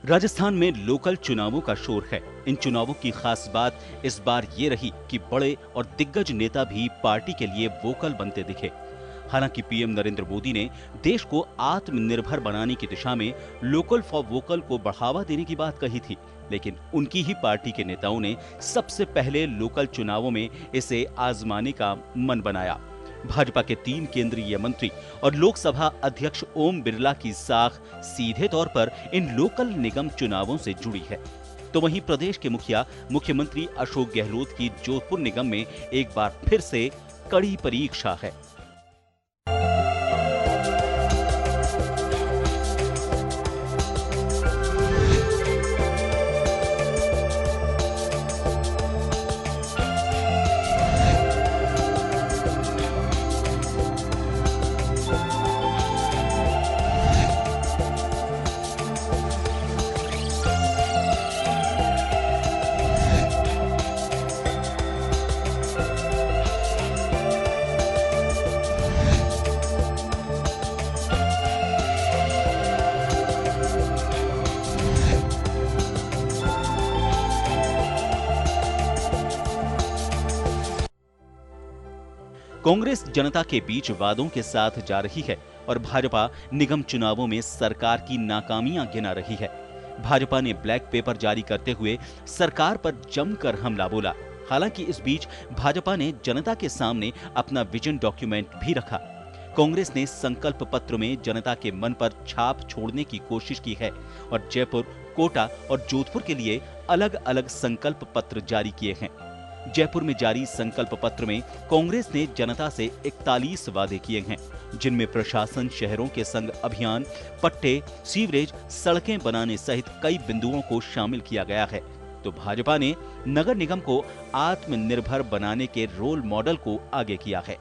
राजस्थान में लोकल चुनावों का शोर है। इन चुनावों की खास बात इस बार ये रही कि बड़े और दिग्गज नेता भी पार्टी के लिए वोकल बनते दिखे। हालांकि पीएम नरेंद्र मोदी ने देश को आत्मनिर्भर बनाने की दिशा में लोकल फॉर वोकल को बढ़ावा देने की बात कही थी, लेकिन उनकी ही पार्टी के नेताओं ने सबसे पहले लोकल चुनावों में इसे आजमाने का मन बनाया। भाजपा के 3 केंद्रीय मंत्री और लोकसभा अध्यक्ष ओम बिरला की साख सीधे तौर पर इन लोकल निगम चुनावों से जुड़ी है। तो वहीं प्रदेश के मुख्यमंत्री अशोक गहलोत की जोधपुर निगम में एक बार फिर से कड़ी परीक्षा है। कांग्रेस जनता के बीच वादों के साथ जा रही है और भाजपा निगम चुनावों में सरकार की नाकामियां गिना रही है। भाजपा ने ब्लैक पेपर जारी करते हुए सरकार पर जमकर हमला बोला। हालांकि इस बीच भाजपा ने जनता के सामने अपना विजन डॉक्यूमेंट भी रखा। कांग्रेस ने संकल्प पत्र में जनता के मन पर छाप छोड़ने की कोशिश की है और जयपुर, कोटा और जोधपुर के लिए अलग-अलग संकल्प पत्र जारी किए हैं। जयपुर में जारी संकल्प पत्र में कांग्रेस ने जनता से 41 वादे किए हैं, जिनमें प्रशासन, शहरों के संग अभियान, पट्टे, सीवरेज, सड़कें बनाने सहित कई बिंदुओं को शामिल किया गया है। तो भाजपा ने नगर निगम को आत्मनिर्भर बनाने के रोल मॉडल को आगे किया है।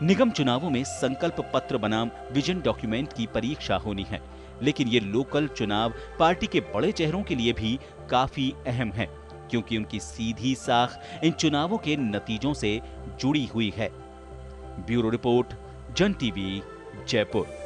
निगम चुनावों में संकल्प पत्र बनाम विजन डॉक्यूमेंट की परीक्षा होनी है, लेकिन ये लोकल चुनाव पार्टी के बड़े चेहरों के लिए भी काफी अहम है, क्योंकि उनकी सीधी साख इन चुनावों के नतीजों से जुड़ी हुई है। ब्यूरो रिपोर्ट, जन टीवी, जयपुर।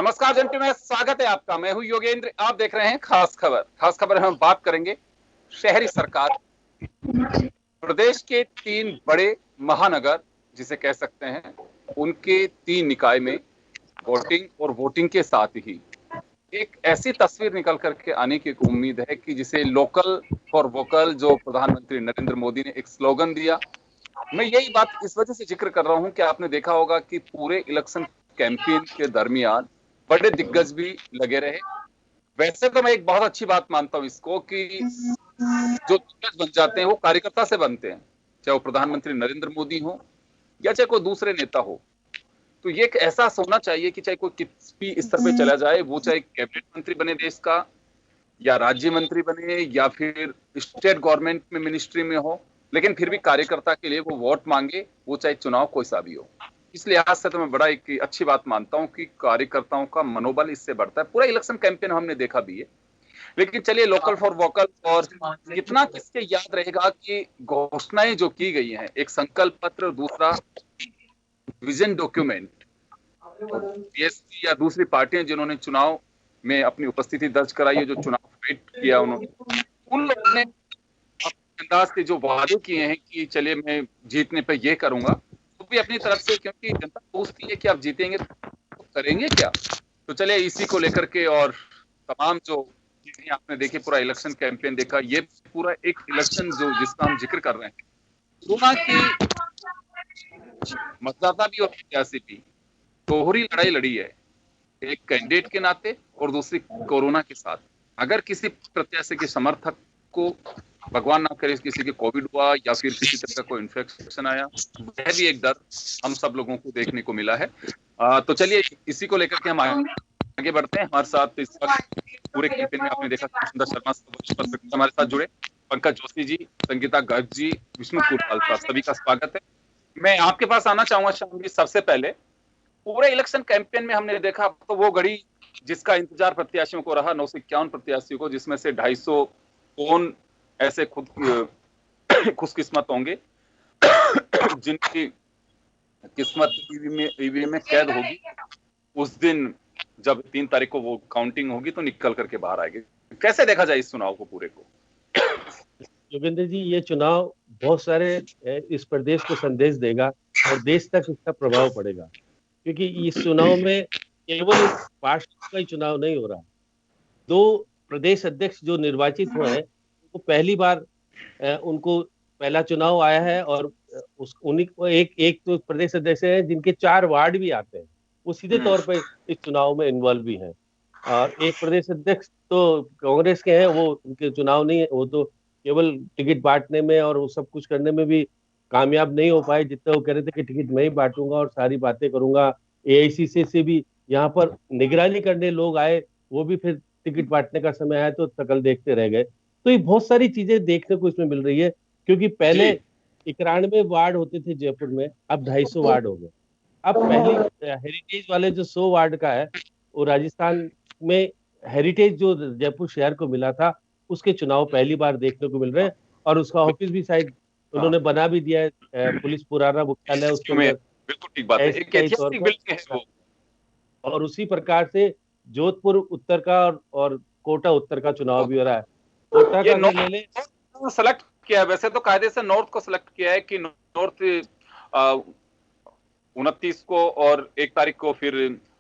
नमस्कार जंटू में स्वागत है आपका। मैं हूं योगेंद्र, आप देख रहे हैं खास खबर। खास खबर हम बात करेंगे शहरी सरकार। प्रदेश के 3 बड़े महानगर जिसे कह सकते हैं, उनके 3 निकाय में वोटिंग और वोटिंग के साथ ही एक ऐसी तस्वीर निकल करके आने की उम्मीद है कि जिसे लोकल फॉर वोकल, जो प्रधानमंत्री नरेंद्र मोदी ने एक स्लोगन दिया। मैं यही बात इस वजह से जिक्र कर रहा हूं कि आपने देखा होगा कि पूरे इलेक्शन कैंपेन के दरमियान बड़े दिग्गज भी लगे रहे। वैसे तो मैं एक बहुत अच्छी बात मानता हूं इसको कि जो दिग्गज बन जाते हैं वो कार्यकर्ता से बनते हैं, चाहे वो प्रधानमंत्री नरेंद्र मोदी हो या चाहे कोई दूसरे नेता हो। तो ये एक एहसास होना चाहिए कि चाहे कोई किस भी स्तर पे चला जाए, वो चाहे कैबिनेट मंत्री बने देश का, या राज्य मंत्री बने, या फिर स्टेट गवर्नमेंट में मिनिस्ट्री में हो, लेकिन फिर भी कार्यकर्ता के लिए वो वोट मांगे, वो चाहे चुनाव कोई सा भी हो। इस लिहाज से तो मैं बड़ा एक अच्छी बात मानता हूं कि कार्यकर्ताओं का मनोबल इससे बढ़ता है। पूरा इलेक्शन कैंपेन हमने देखा भी है। लेकिन चलिए, लोकल फॉर वोकल और कितना किसके याद रहेगा कि घोषणाएं जो की गई हैं, एक संकल्प पत्र, दूसरा विजन डॉक्यूमेंट, बीएसपी या दूसरी पार्टियां जिन्होंने चुनाव में अपनी उपस्थिति दर्ज कराई है, जो चुनाव फाइट किया उन्होंने, उन लोगों ने अपने अंदाज से जो वादे किए हैं कि चलिए मैं जीतने पे ये करूंगा, तो भी अपनी तरफ से, क्योंकि जनता पूछती है कि आप जीतेंगे तो करेंगे क्या। तो चलिए इसी को लेकर के और तमाम जो चीजें आपने देखी, पूरा इलेक्शन कैंपेन देखा, ये पूरा एक इलेक्शन जो जिसका हम जिक्र कर रहे हैं, कोरोना की मतदाता भी और प्रत्याशी भी दोहरी लड़ाई लड़ी है, एक कैंडिडेट के नाते और दूसरी कोरोना के साथ। अगर किसी प्रत्याशी के समर्थक को, भगवान ना करे, किसी के कोविड हुआ या फिर किसी तरह का कोई इन्फेक्शन आया, वह भी एक डर हम सब लोगों को देखने को मिला है। तो चलिए इसी को लेकर के हम आगे बढ़ते हैं। हमारे साथ इस वक्त पूरे कैंपेन में आपने देखा सुंदर शर्मा हमारे साथ जुड़े, पंकज जोशी जी, संगीता गर्ग जी, विष्णु कुरपाल साहब, सभी का स्वागत है। मैं आपके पास आना चाहूंगा शाम जी। सबसे पहले पूरे इलेक्शन कैंपेन में हमने देखा तो वो घड़ी जिसका इंतजार प्रत्याशियों को रहा, 951 प्रत्याशियों को, जिसमें से 250 कौन ऐसे खुद खुशकिस्मत होंगे जिनकी किस्मत ईवीएम में कैद होगी। उस दिन जब 3 तारीख को वो काउंटिंग होगी तो निकल करके बाहर आएगी। कैसे देखा जाए इस चुनाव को पूरे को? योगेंद्र जी, ये चुनाव बहुत सारे इस प्रदेश को संदेश देगा और देश तक इसका प्रभाव पड़ेगा, क्योंकि इस चुनाव में केवल एक पार्षद का ही चुनाव नहीं हो रहा। 2 प्रदेश अध्यक्ष जो निर्वाचित हुए हैं, वो पहली बार उनको पहला चुनाव आया है, और उन्हीं को एक तो प्रदेश अध्यक्ष है जिनके 4 वार्ड भी आते हैं, वो सीधे तौर पर इस चुनाव में इन्वॉल्व भी हैं। और एक प्रदेश अध्यक्ष तो कांग्रेस के हैं, वो उनके चुनाव नहीं है, वो तो केवल टिकट बांटने में और वो सब कुछ करने में भी कामयाब नहीं हो पाए, जितना वो कह रहे थे कि टिकट मैं ही बांटूंगा और सारी बातें करूंगा। एआईसीसी से भी यहाँ पर निगरानी करने लोग आए, वो भी फिर टिकट बांटने का समय आया तो शकल देखते रह गए। तो ये बहुत सारी चीजें देखने को इसमें मिल रही है, क्योंकि पहले 91 वार्ड होते थे जयपुर में, अब 250 वार्ड हो गए। अब पहली हेरिटेज वाले जो 100 वार्ड का है, वो राजस्थान में हेरिटेज जो जयपुर शहर को मिला था, उसके चुनाव पहली बार देखने को मिल रहे हैं। और उसका ऑफिस भी शायद उन्होंने बना भी दिया है, पुलिस पुराना मुख्यालय उसके अंदर। बिल्कुल ठीक बात है, एक ऐतिहासिक बिल्डिंग है वो। और उसी प्रकार से जोधपुर उत्तर का और कोटा उत्तर का चुनाव भी हो रहा है। कोटा का ले ले सेलेक्ट किया है, वैसे तो कायदे से नॉर्थ को सेलेक्ट किया है कि नॉर्थ 29 को और 1 तारीख को फिर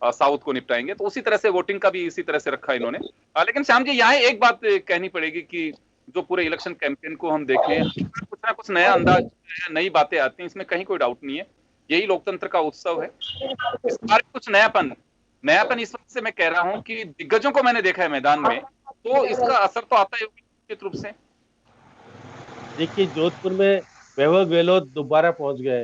साउथ को निपटाएंगे, तो उसी तरह से वोटिंग का भी इसी तरह से रखा है इन्होंने। लेकिन श्याम जी, यहाँ एक बात कहनी पड़ेगी कि जो पूरे इलेक्शन कैंपेन को हम देखें, कुछ ना कुछ नया अंदाज, नई बातें आती हैं, इसमें कहीं कोई डाउट नहीं है। यही लोकतंत्र का उत्सव है। इस बार कुछ नयापन इस वक्त से मैं कह रहा हूं कि दिग्गजों को मैंने देखा है मैदान में, तो इसका असर तो आता है निश्चित रूप से। देखिए, जोधपुर में वैभव गहलोत दोबारा पहुंच गए।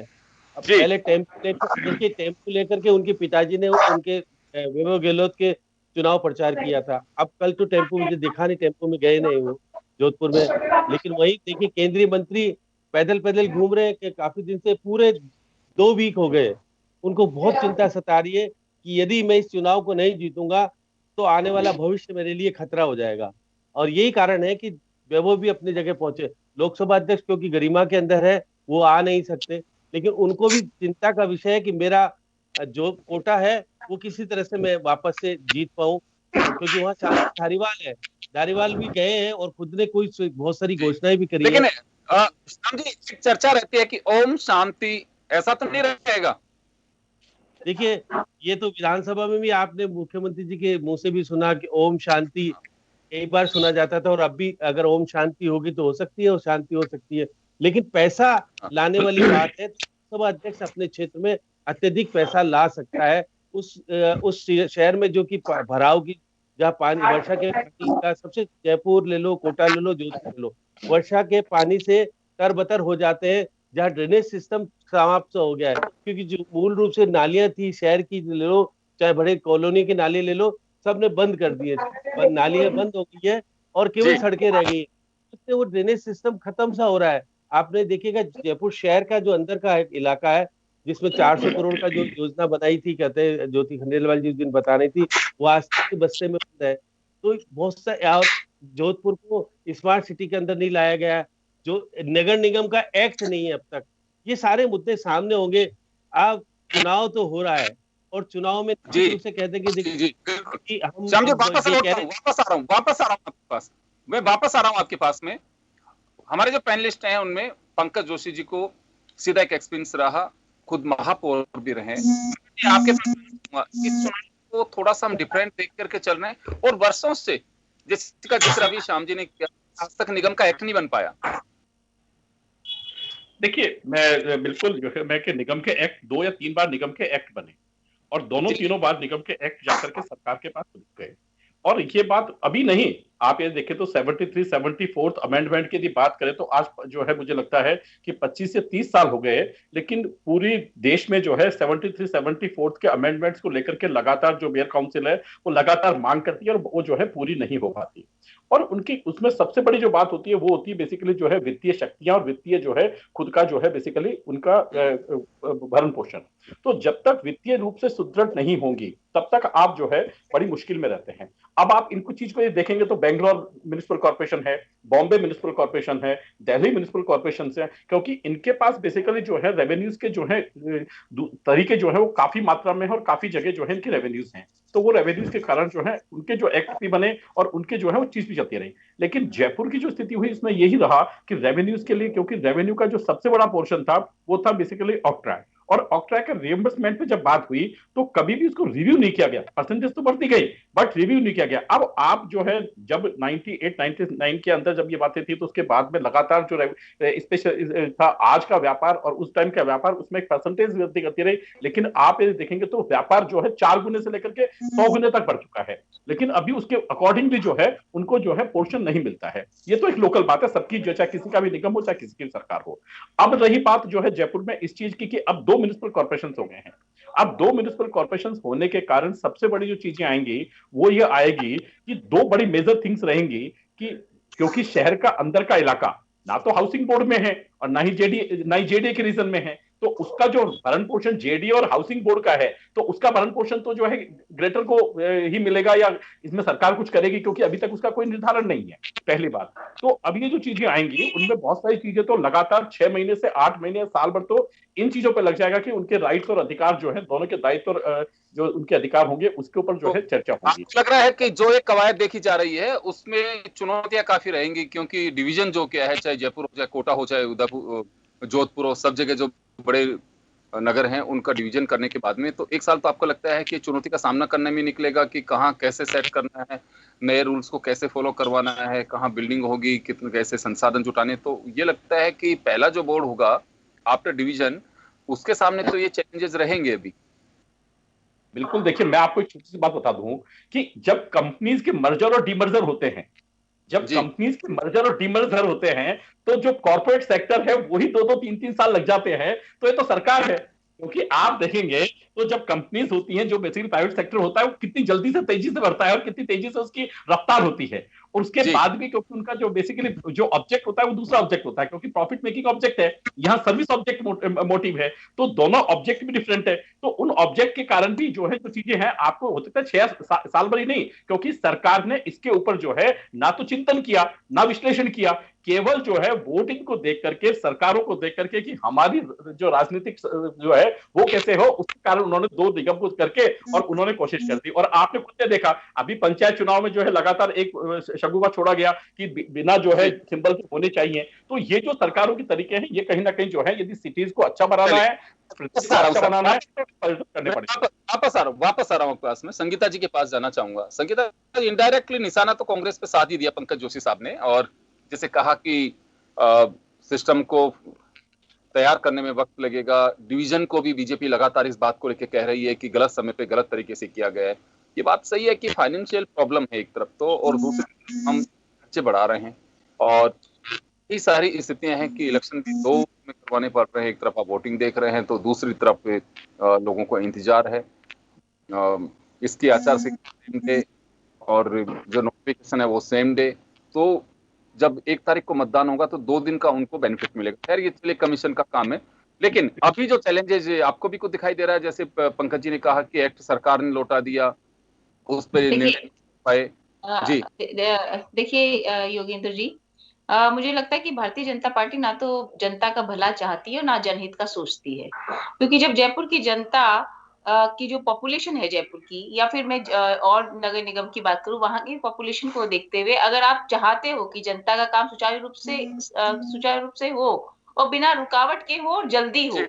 अब पहले टेम्पो लेकर के उनके पिताजी ने उनके वैभव गहलोत के चुनाव प्रचार किया था। अब कल तो टेम्पो मुझे दिखा नहीं, टेम्पो में गए नहीं वो जोधपुर में। लेकिन वही देखिए, केंद्रीय मंत्री पैदल पैदल घूम रहे हैं कि काफी दिन से, पूरे 2 वीक हो गए। उनको बहुत चिंता सता रही है कि यदि मैं इस चुनाव को नहीं जीतूंगा तो आने वाला भविष्य मेरे लिए खतरा हो जाएगा। और यही कारण है कि वैभव भी अपनी जगह पहुंचे। लोकसभा अध्यक्ष क्योंकि गरिमा के अंदर है, वो आ नहीं सकते, लेकिन उनको भी चिंता का विषय है कि मेरा जो कोटा है वो किसी तरह से मैं वापस से जीत पाऊं, क्योंकि वहाँ धारीवाल है, धारीवाल भी गए हैं और खुद ने कोई बहुत सारी घोषणाएं भी करी है। लेकिन श्याम जी, एक चर्चा रहती है कि ओम शांति, ऐसा तो नहीं रहेगा? देखिए, ये तो विधानसभा में भी आपने मुख्यमंत्री जी के मुंह से भी सुना कि ओम शांति कई बार सुना जाता था, और अब भी अगर ओम शांति होगी तो हो सकती है, और शांति हो सकती है, लेकिन पैसा लाने वाली बात है। लोकसभा अध्यक्ष अपने क्षेत्र में अत्यधिक पैसा ला सकता है, उस शहर में जो कि भराव की, जहाँ पानी वर्षा के पानी का सबसे, जयपुर ले लो, कोटा ले लो, जोधपुर ले लो, वर्षा के पानी से तरबतर हो जाते हैं, जहाँ ड्रेनेज सिस्टम समाप्त हो गया है, क्योंकि जो मूल रूप से नालियां थी शहर की ले लो, चाहे बड़े कॉलोनी के नाले ले लो, सबने बंद कर दिए, नालियां बंद हो गई है और केवल सड़कें रह गई है। उससे वो ड्रेनेज सिस्टम खत्म सा हो रहा है। आपने देखिएगा जयपुर शहर का जो अंदर का एक इलाका है, जिसमें 400 करोड़ का जो योजना बनाई थी, कहते हैं ज्योति खंडेलवाल जी दिन बता रही थी, वो आज के बस्ते में बंद है। तो बहुत सा, जोधपुर को स्मार्ट सिटी के अंदर नहीं लाया गया, जो नगर निगम का एक्ट नहीं है अब तक। ये सारे मुद्दे सामने होंगे। अब चुनाव तो हो रहा है, और चुनाव में से कहते हैं कि हम वापस आ रहा हूँ आपके पास, मैं वापस आ रहा हूँ आपके पास में। हमारे जो पैनलिस्ट हैं उनमें पंकज जोशी जी को सीधा एक एक्सपीरियंस रहा, खुद महापौर भी रहे। आपके साथ इस चुनाव को थोड़ा सा हम डिफरेंट देख करके चल रहे हैं, और वर्षों से जिसका जिक्र अभी श्याम जी ने किया, आज तक निगम का एक्ट नहीं बन पाया। देखिए, मैं बिल्कुल जो है, मैं कि निगम के एक्ट 2 या 3 बार निगम के एक्ट बने, और दोनों तीनों बार निगम के एक्ट जाकर के सरकार के पास गए। और ये बात अभी नहीं, आप ये देखें तो 73, 74th अमेंडमेंट की यदि बात करें तो आज जो है मुझे लगता है कि 25 से 30 साल हो गए, लेकिन पूरी देश में जो है 73, 74th के अमेंडमेंट्स को लेकर के लगातार जो मेयर काउंसिल है वो लगातार मांग करती है, और वो जो है पूरी नहीं हो पाती। और उनकी उसमें सबसे बड़ी जो बात होती है वो होती है बेसिकली जो है वित्तीय शक्तियां, और वित्तीय जो है खुद का जो है बेसिकली उनका भरण पोषण। तो जब तक वित्तीय रूप से सुदृढ़ नहीं होंगी तब तक आप जो है बड़ी मुश्किल में रहते हैं। अब आप इनको चीज को देखेंगे तो बेंगलोर म्युनिसिपल कॉर्पोरेशन है, बॉम्बे म्युनिसिपल कॉर्पोरेशन है, दिल्ली म्युनिसिपल कॉर्पोरेशन है, क्योंकि इनके पास बेसिकली जो है रेवेन्यूज के जो है तरीके जो है वो काफी मात्रा में है, और काफी जगह जो है इनकी रेवेन्यूज हैं। तो वो रेवेन्यूज के कारण जो है उनके जो एक्ट भी बने और उनके जो है वो चीज भी चलती रही। लेकिन जयपुर की जो स्थिति हुई इसमें यही रहा कि रेवेन्यूज के लिए, क्योंकि रेवेन्यू का जो सबसे बड़ा पोर्शन था वो था बेसिकली ऑक्ट्रा, और ऑक्ट्रा के रिएम्बर्समेंट पे जब बात हुई तो कभी भी उसको रिव्यू नहीं किया गया। परसेंटेज तो बढ़ती गई बट रिव्यू नहीं किया गया। अब आप जो है जब 98, 99 के अंदर जब ये बातें थी तो उसके बाद में लगातार जो स्पेशल था आज का व्यापार और उस टाइम का व्यापार, उसमें एक परसेंटेज वृद्धि करती रही। लेकिन आप ये देखेंगे तो व्यापार जो है 4 गुने से लेकर के 100 गुने तक बढ़ चुका है, लेकिन अभी उसके अकॉर्डिंगली जो है उनको जो है पोर्शन नहीं मिलता है। ये तो एक लोकल बात है सबकी, जो चाहे किसी का भी निगम हो चाहे किसी की सरकार हो। अब रही बात जो है जयपुर में इस चीज की कि अब 2 म्युनिसिपल कॉर्पोरेशन हो गए हैं। अब 2 म्युनिसिपल कॉर्पोरेशन होने के कारण सबसे बड़ी जो चीजें आएंगी वो ये आएगी कि 2 बड़ी मेजर थिंग्स रहेंगी कि क्योंकि शहर का अंदर का इलाका ना तो हाउसिंग बोर्ड में है और ना ही जेडीए के रीजन में है, तो उसका जो भरण पोषण जेडीए और हाउसिंग बोर्ड का है तो उसका भरण पोषण तो जो है ग्रेटर को ही मिलेगा, या इसमें सरकार कुछ करेगी, क्योंकि अभी तक उसका कोई निर्धारण नहीं है, पहली बात। तो अब ये जो चीजें आएंगी उनमें बहुत सारी चीजें तो लगातार 6 महीने से 8 महीने साल भर तो इन चीजों पर लग जाएगा कि उनके राइट्स और अधिकार जो है, दोनों के दायित्व और जो उनके अधिकार होंगे उसके ऊपर जो है चर्चा होगी। लग रहा है कि जो एक कवायद देखी जा रही है उसमें चुनौतियां काफी रहेंगी, क्योंकि डिवीजन जो क्या है, चाहे जयपुर हो, चाहे कोटा हो, चाहे उदयपुर, जोधपुर हो, सब जगह जो बड़े नगर हैं उनका डिवीजन करने के बाद में तो 1 साल तो आपको लगता है कि चुनौती का सामना करने में निकलेगा कि कहाँ कैसे सेट करना है, नए रूल्स को कैसे फॉलो करवाना है, कहाँ बिल्डिंग होगी, कितने कैसे संसाधन जुटाने। तो ये लगता है कि पहला जो बोर्ड होगा आफ्टर डिवीजन, उसके सामने तो ये चैलेंजेस रहेंगे अभी। बिल्कुल, देखिए मैं आपको एक छोटी सी बात बता दूं कि जब कंपनीज के मर्जर और डीमर्जर होते हैं, जब कंपनीज के मर्जर और डीमर्जर होते हैं तो जो कॉर्पोरेट सेक्टर है वही 2-2, 3-3 साल लग जाते हैं। तो ये तो सरकार है, क्योंकि आप देखेंगे तो जब कंपनीज होती हैं, जो बेसिकली प्राइवेट सेक्टर होता है, वो कितनी जल्दी से तेजी से बढ़ता है और कितनी तेजी से उसकी रफ्तार होती है। और उसके बाद भी क्योंकि उनका जो बेसिकली जो ऑब्जेक्ट होता है वो दूसरा ऑब्जेक्ट होता है, क्योंकि प्रॉफिट मेकिंग ऑब्जेक्ट है, यहाँ सर्विस ऑब्जेक्ट मोटिव है, तो दोनों ऑब्जेक्ट भी डिफरेंट है। तो उन ऑब्जेक्ट के कारण भी जो है जो चीजें हैं आपको हो सकता है 6 साल भर ही नहीं, क्योंकि सरकार ने इसके ऊपर जो है ना तो चिंतन किया ना विश्लेषण किया केवल जो है वोटिंग को देख करके, सरकारों को देख करके कि हमारी जो राजनीतिक जो है वो कैसे हो, उसके कारण उन्होंने 2 निगम को करके और उन्होंने कोशिश कर दी। और आपने खुद ने देखा अभी पंचायत चुनाव में जो है लगातार एक शगुफा छोड़ा गया कि बिना जो है सिंबल के होने चाहिए। तो ये जो सरकारों के तरीके हैं, ये कहीं ना कहीं जो है यदि सिटीज को अच्छा बनाना है, अच्छा बनाना है, तो करने पड़ेगा। वापस आ रहा हूँ पास में संगीता जी के पास जाना चाहूंगा। संगीता जी, इनडायरेक्टली निशाना तो कांग्रेस पे साध ही दिया पंकज जोशी साहब ने, और जैसे कहा कि सिस्टम को तैयार करने में वक्त लगेगा। डिवीजन को भी बीजेपी लगातार इस बात को लेकर कह रही है कि गलत समय पे गलत तरीके से किया गया है। ये बात सही है कि फाइनेंशियल प्रॉब्लम है एक तरफ तो, और दूसरी हम खर्चे बढ़ा रहे हैं, और ये सारी स्थितियां हैं कि इलेक्शन भी 2 में करवाने पड़ रहे हैं। एक तरफ आप वोटिंग देख रहे हैं तो दूसरी तरफ लोगों को इंतजार है इसकी आचार संहिता डे, और जो नोटिफिकेशन है वो सेम डे। तो जब 1 तारीख को मतदान होगा तो 2 दिन का उनको बेनिफिट मिलेगा। खैर ये चलिए कमीशन का काम है, लेकिन अभी जो चैलेंजेस आपको भी कुछ दिखाई दे रहा है, जैसे पंकज जी ने कहा कि एक्ट सरकार ने लौटा दिया, उस पर जी देखिए योगेंद्र जी, मुझे लगता है कि भारतीय जनता पार्टी ना तो जनता का भला चाहती है और ना जनहित का सोचती है। क्योंकि जब जयपुर की जनता की जो पॉपुलेशन है जयपुर की, या फिर मैं और नगर निगम की बात करूं, वहां की पॉपुलेशन को देखते हुए अगर आप चाहते हो कि जनता का काम सुचारू रूप से हो और बिना रुकावट के हो और जल्दी हो,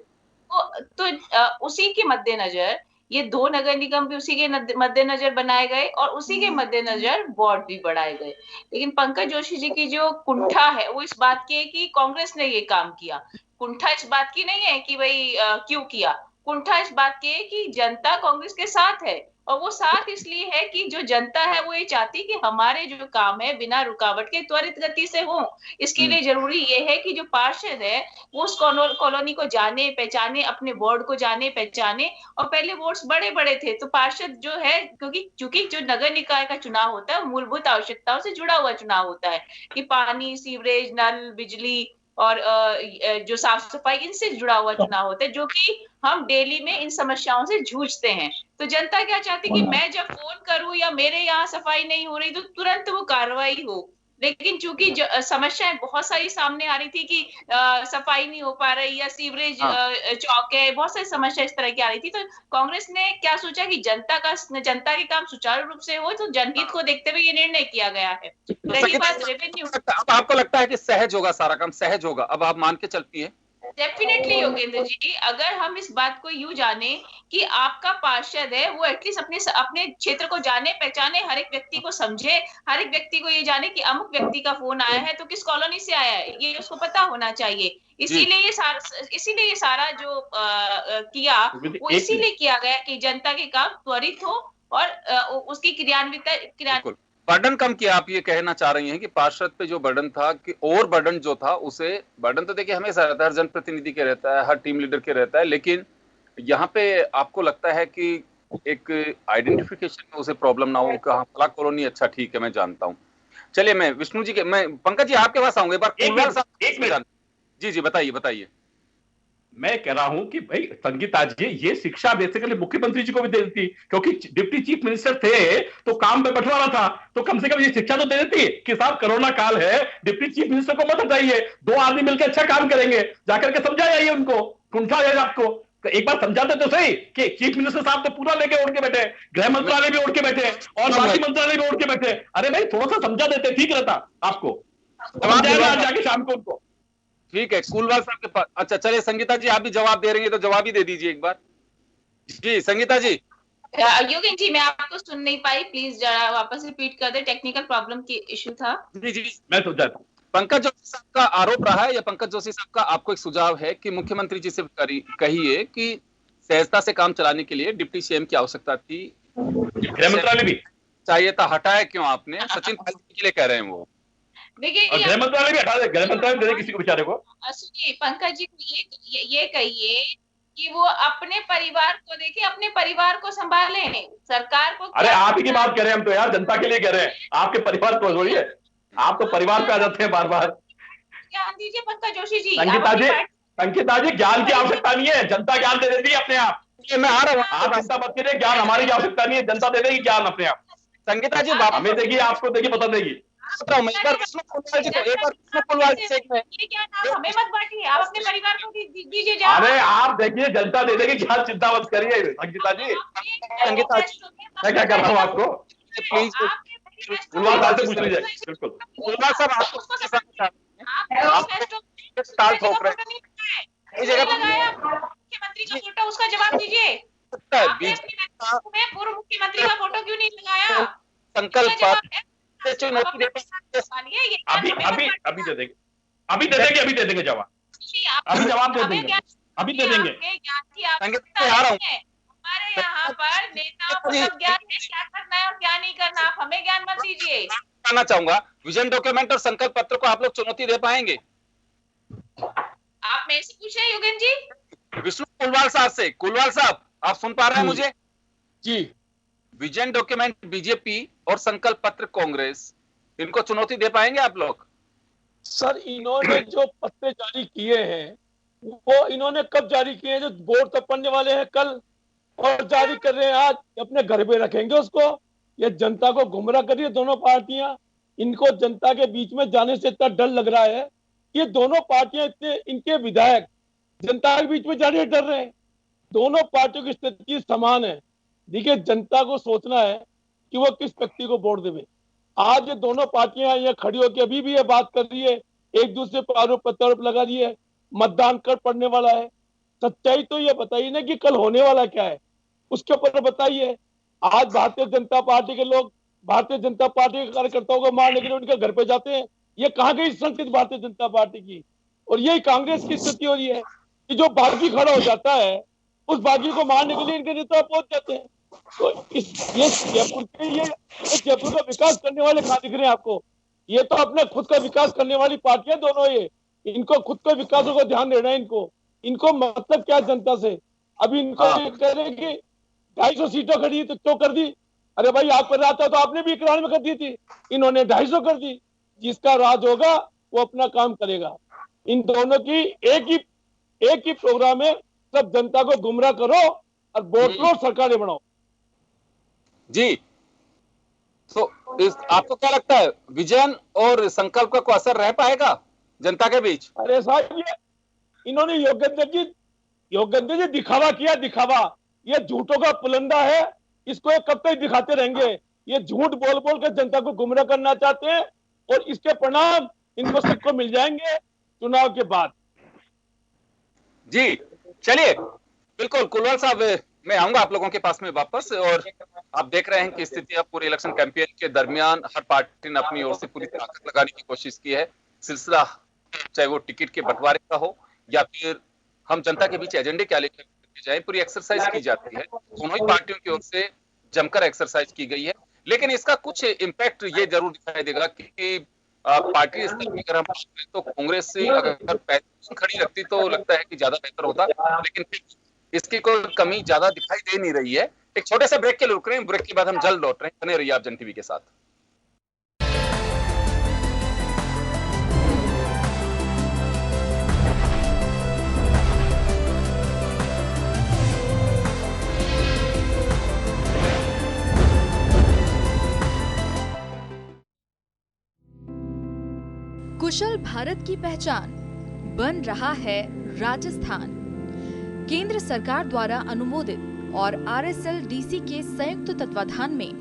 तो उसी के मद्देनजर ये 2 नगर निगम भी उसी के मद्देनजर बनाए गए और उसी के मद्देनजर वार्ड भी बढ़ाए गए। लेकिन पंकज जोशी जी की जो कुंठा है वो इस बात की है कि कांग्रेस ने ये काम किया। कुंठा इस बात की नहीं है कि भाई क्यों किया, कुंठा इस बात की है कि जनता कांग्रेस के साथ है, और वो साथ इसलिए है कि जो जनता है वो ये चाहती कि हमारे जो काम है बिना रुकावट के त्वरित गति से हो। इसके लिए जरूरी ये है कि जो पार्षद है वो उस कॉलोनी को जाने पहचाने, अपने वार्ड को जाने पहचाने। और पहले वार्ड्स बड़े बड़े थे तो पार्षद जो है, क्योंकि जो नगर निकाय का चुनाव होता है मूलभूत आवश्यकताओं से जुड़ा हुआ चुनाव होता है कि पानी, सीवरेज, नल, बिजली और जो साफ सफाई, इनसे जुड़ा हुआ चुनाव होता है, जो कि हम डेली में इन समस्याओं से जूझते हैं। तो जनता क्या चाहती है कि मैं जब फोन करूं या मेरे यहाँ सफाई नहीं हो रही तो तुरंत वो कार्रवाई हो। लेकिन चूंकि समस्याएं बहुत सारी सामने आ रही थी कि सफाई नहीं हो पा रही या सीवरेज चौक है, बहुत सारी समस्या इस तरह की आ रही थी, तो कांग्रेस ने क्या सोचा कि जनता के काम सुचारू रूप से हो, तो जनहित को देखते हुए ये निर्णय किया गया है। रही बात रेवेन्यू, अब आपको लगता है कि सहज होगा, सारा काम सहज होगा, अब आप मान के चलती है? डेफिनेटली योगेंद्र जी, अगर हम इस बात को यूं जाने कि आपका पार्षद है वो एटलीस्ट अपने क्षेत्र को जाने पहचाने, हर एक व्यक्ति को समझे, हर एक व्यक्ति को ये जाने कि अमुक व्यक्ति का फोन आया है तो किस कॉलोनी से आया है, ये उसको पता होना चाहिए। इसीलिए ये सारा जो किया वो इसीलिए किया गया कि जनता के काम त्वरित हो और उसकी क्रियान्वित बर्डन कम किया। आप ये कहना चाह रही हैं कि पार्षद पे जो बर्डन था, कि और बर्डन जो था उसे, बर्डन तो देखिए हमेशा रहता है, हर जनप्रतिनिधि के रहता है, हर टीम लीडर के रहता है, लेकिन यहाँ पे आपको लगता है कि एक आइडेंटिफिकेशन में उसे प्रॉब्लम ना हो कि हाँ फला कॉलोनी, अच्छा ठीक है मैं जानता हूँ। चलिए मैं विष्णु जी के, मैं पंकज जी आपके पास आऊंगा एक बार। जी बताइए। मैं कह रहा हूं कि भाई संगीता जी, ये शिक्षा बेसिकली मुख्यमंत्री जी को भी दे देती, क्योंकि डिप्टी चीफ मिनिस्टर थे तो काम पे बंटवारा था, तो कम से कम ये शिक्षा तो दे देती कि साहब कोरोना काल है, डिप्टी चीफ मिनिस्टर को मत हटाइए, 2 आदमी मिलकर अच्छा काम करेंगे, जाकर के समझा जाइए उनको, कुंठा है आपको तो एक बार समझाते तो सही कि चीफ मिनिस्टर साहब तो पूरा लेके उड़ के बैठे, गृह मंत्रालय भी उड़ के बैठे और बाकी मंत्रालय भी उड़ के बैठे। अरे भाई थोड़ा सा समझा देते, ठीक रहता आपको, जाके शाम को उनको। ठीक है, कुलवाल साहब के पास। अच्छा चलिए संगीता जी, आप भी जवाब दे रही है तो जवाब ही दे दीजिए एक बार। जी संगीता जी। योगेंद्र जी मैं आपको सुन नहीं पाई, प्लीज जरा वापस रिपीट कर दे, टेक्निकल प्रॉब्लम की इश्यू था। जी मैं समझाता हूँ। पंकज जोशी साहब का आरोप रहा है, या पंकज जोशी साहब का आपको एक सुझाव है कि मुख्यमंत्री जी से कहिए कि सहजता से काम चलाने के लिए डिप्टी सीएम की आवश्यकता थी, गृह मंत्रालय भी चाहिए था, हटाया क्यों आपने? सचिन पायलट के लिए कह रहे हैं वो। देखिए गृह मंत्रालय भी हटा दे, गृह मंत्रालय दे दे किसी को बेचारे को। सुनिए पंकज जी को ये कहिए कि वो अपने परिवार को देखे, अपने परिवार को संभाले, सरकार को। अरे आप ही की बात कर रहे हैं हम तो यार, जनता के लिए कह रहे हैं, आपके परिवार को थोड़ी है, आप तो परिवार पे आ जाते हैं बार बार। ज्ञान दीजिए पंकज जोशी जी। संगीता जी ज्ञान की आवश्यकता नहीं है, जनता ज्ञान दे देती है अपने आप। मैं आ रहा हूँ, आप चिंता मत करिए, ज्ञान हमारी की आवश्यकता नहीं है, जनता दे देगी ज्ञान अपने आप। संगीता जी हमें देगी, आपको देगी, पता देगी। बताओ मैं एक बार विष्णु पुलवाल जी को, एक बार विष्णु पुलवाल जी से ये क्या नाम हमें मत बांटिए, आप अपने परिवार को दीजिए जवाब। अरे आप देखिए जनता दे देगी, क्या चिंता मत करिए अंकिता जी। अंकिता जी, मैं क्या कर रहा हूँ आपको, प्लीज पुलवाल साहब से पूछ लीजिए। बिल्कुल पुलवाल साहब ताल ठोक रहे हैं, मुख्यमंत्री का फोटो, उसका जवाब दीजिए। पूर्व मुख्यमंत्री का फोटो क्यों नहीं लगाया? संकल्प अभी दे देंगे, अभी दे देंगे, अभी दे देंगे जवाब, अभी जवाब दे देंगे, अभी दे देंगे। हमारे यहाँ पर नेताओं को सब ज्ञान है क्या करना है और क्या नहीं करना, आप हमें ज्ञान मत दीजिए। कहना चाहूंगा विजन डॉक्यूमेंट और संकल्प पत्र को आप लोग चुनौती दे पाएंगे? आप मेरे से पूछ रहे हैं योगेन जी? विष्णु कुलवाल साहब से। कुलवाल साहब आप सुन पा रहे हैं मुझे? जी। विजन डॉक्यूमेंट बीजेपी और संकल्प पत्र कांग्रेस, इनको चुनौती दे पाएंगे आप लोग? सर इन्होंने जो पत्र जारी किए हैं वो इन्होंने कब जारी किए हैं? जो बोर्ड तक पढ़ने वाले हैं कल और जारी कर रहे हैं आज, अपने घर पे रखेंगे उसको। ये जनता को गुमराह कर रही है दोनों पार्टियां। इनको जनता के बीच में जाने से इतना डर लग रहा है। ये दोनों पार्टियां इतने, इनके विधायक जनता के बीच में जाने डर रहे हैं। दोनों पार्टियों की स्थिति समान है। देखिए जनता को सोचना है कि वो किस व्यक्ति को वोट देवे। आज ये दोनों पार्टियां यहाँ खड़ी होकर अभी भी ये बात कर रही है, एक दूसरे पर आरोप प्रत्यारोप लगा रही है, मतदान कब पड़ने वाला है। सच्चाई तो ये बताइए ना कि कल होने वाला क्या है, उसके ऊपर बताइए। आज भारतीय जनता पार्टी के लोग भारतीय जनता पार्टी के कार्यकर्ताओं को मारने के लिए उनके घर पे जाते हैं। ये कहाँ गई संस्कृति भारतीय जनता पार्टी की? और यही कांग्रेस की स्थिति हो रही है कि जो बागी खड़ा हो जाता है उस बागी को मारने के लिए इनके नेता पहुंच जाते हैं। तो ये जयपुर का विकास करने वाले कहाँ दिख रहे हैं आपको? ये तो अपने खुद का विकास करने वाली पार्टियां दोनों। ये इनको खुद के विकासों को ध्यान देना है। इनको मतलब क्या जनता से? अभी इनको ये कह रहे कि 250 सीटों खड़ी तो क्यों कर दी? अरे भाई आप कर रहा था तो आपने भी 91 कर दी थी, इन्होंने 250 कर दी। जिसका राज होगा वो अपना काम करेगा। इन दोनों की एक ही प्रोग्राम है, सब जनता को गुमराह करो और वोट लो, सरकारें बनाओ। जी, तो आपको क्या लगता है विजन और संकल्प का कोई असर रह पाएगा जनता के बीच? अरे साहब ये इन्होंने योगेंद्र जी दिखावा किया, दिखावा। ये झूठों का पुलंदा है, इसको ये कब तक दिखाते रहेंगे? ये झूठ बोल बोल के जनता को गुमराह करना चाहते हैं और इसके परिणाम इनको सबको मिल जाएंगे चुनाव के बाद। जी चलिए, बिल्कुल कुलवाल साहब, मैं आऊंगा आप लोगों के पास में वापस। और आप देख रहे हैं कि स्थिति अब पूरे इलेक्शन कैंपेन के दरमियान हर पार्टी ने अपनी ओर से पूरी ताकत लगाने की कोशिश की है। सिलसिला चाहे वो टिकट के बंटवारे का हो या फिर हम जनता के बीच एजेंडे क्या लेकर जाए, पूरी एक्सरसाइज की जाती है। दोनों ही पार्टियों की ओर से जमकर एक्सरसाइज की गई है। लेकिन इसका कुछ इम्पैक्ट ये जरूर दिखाई देगा कि पार्टी स्तर पर अगर हम तो कांग्रेस से अगर खड़ी रखती तो लगता है कि ज्यादा बेहतर होता, लेकिन इसकी कोई कमी ज्यादा दिखाई दे नहीं रही है। एक छोटे से ब्रेक के लिए रुक रहे हैं, ब्रेक के बाद हम जल्द लौट रहे हैं। बने रहिए आप जन टीवी के साथ। कुशल भारत की पहचान बन रहा है राजस्थान। केंद्र सरकार द्वारा अनुमोदित और RSLDC के संयुक्त तत्वाधान में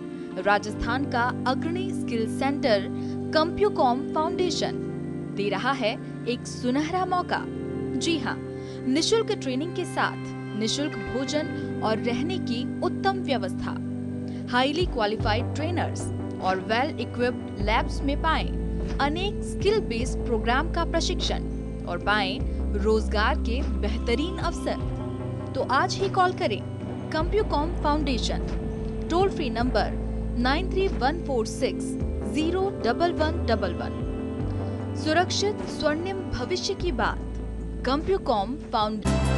राजस्थान का अग्रणी स्किल सेंटर कंप्यूकॉम फाउंडेशन दे रहा है एक सुनहरा मौका। जी हाँ, निशुल्क ट्रेनिंग के साथ निशुल्क भोजन और रहने की उत्तम व्यवस्था, हाईली क्वालिफाइड ट्रेनर्स और वेल इक्विप्ड लैब्स में पाएं अनेक स्किल बेस्ड प्रोग्राम का प्रशिक्षण और पाएं रोजगार के बेहतरीन अवसर। तो आज ही कॉल करें कंप्यूकॉम फाउंडेशन, टोल फ्री नंबर 9314601111। सुरक्षित स्वर्णिम भविष्य की बात, कंप्यूकॉम फाउंडेशन।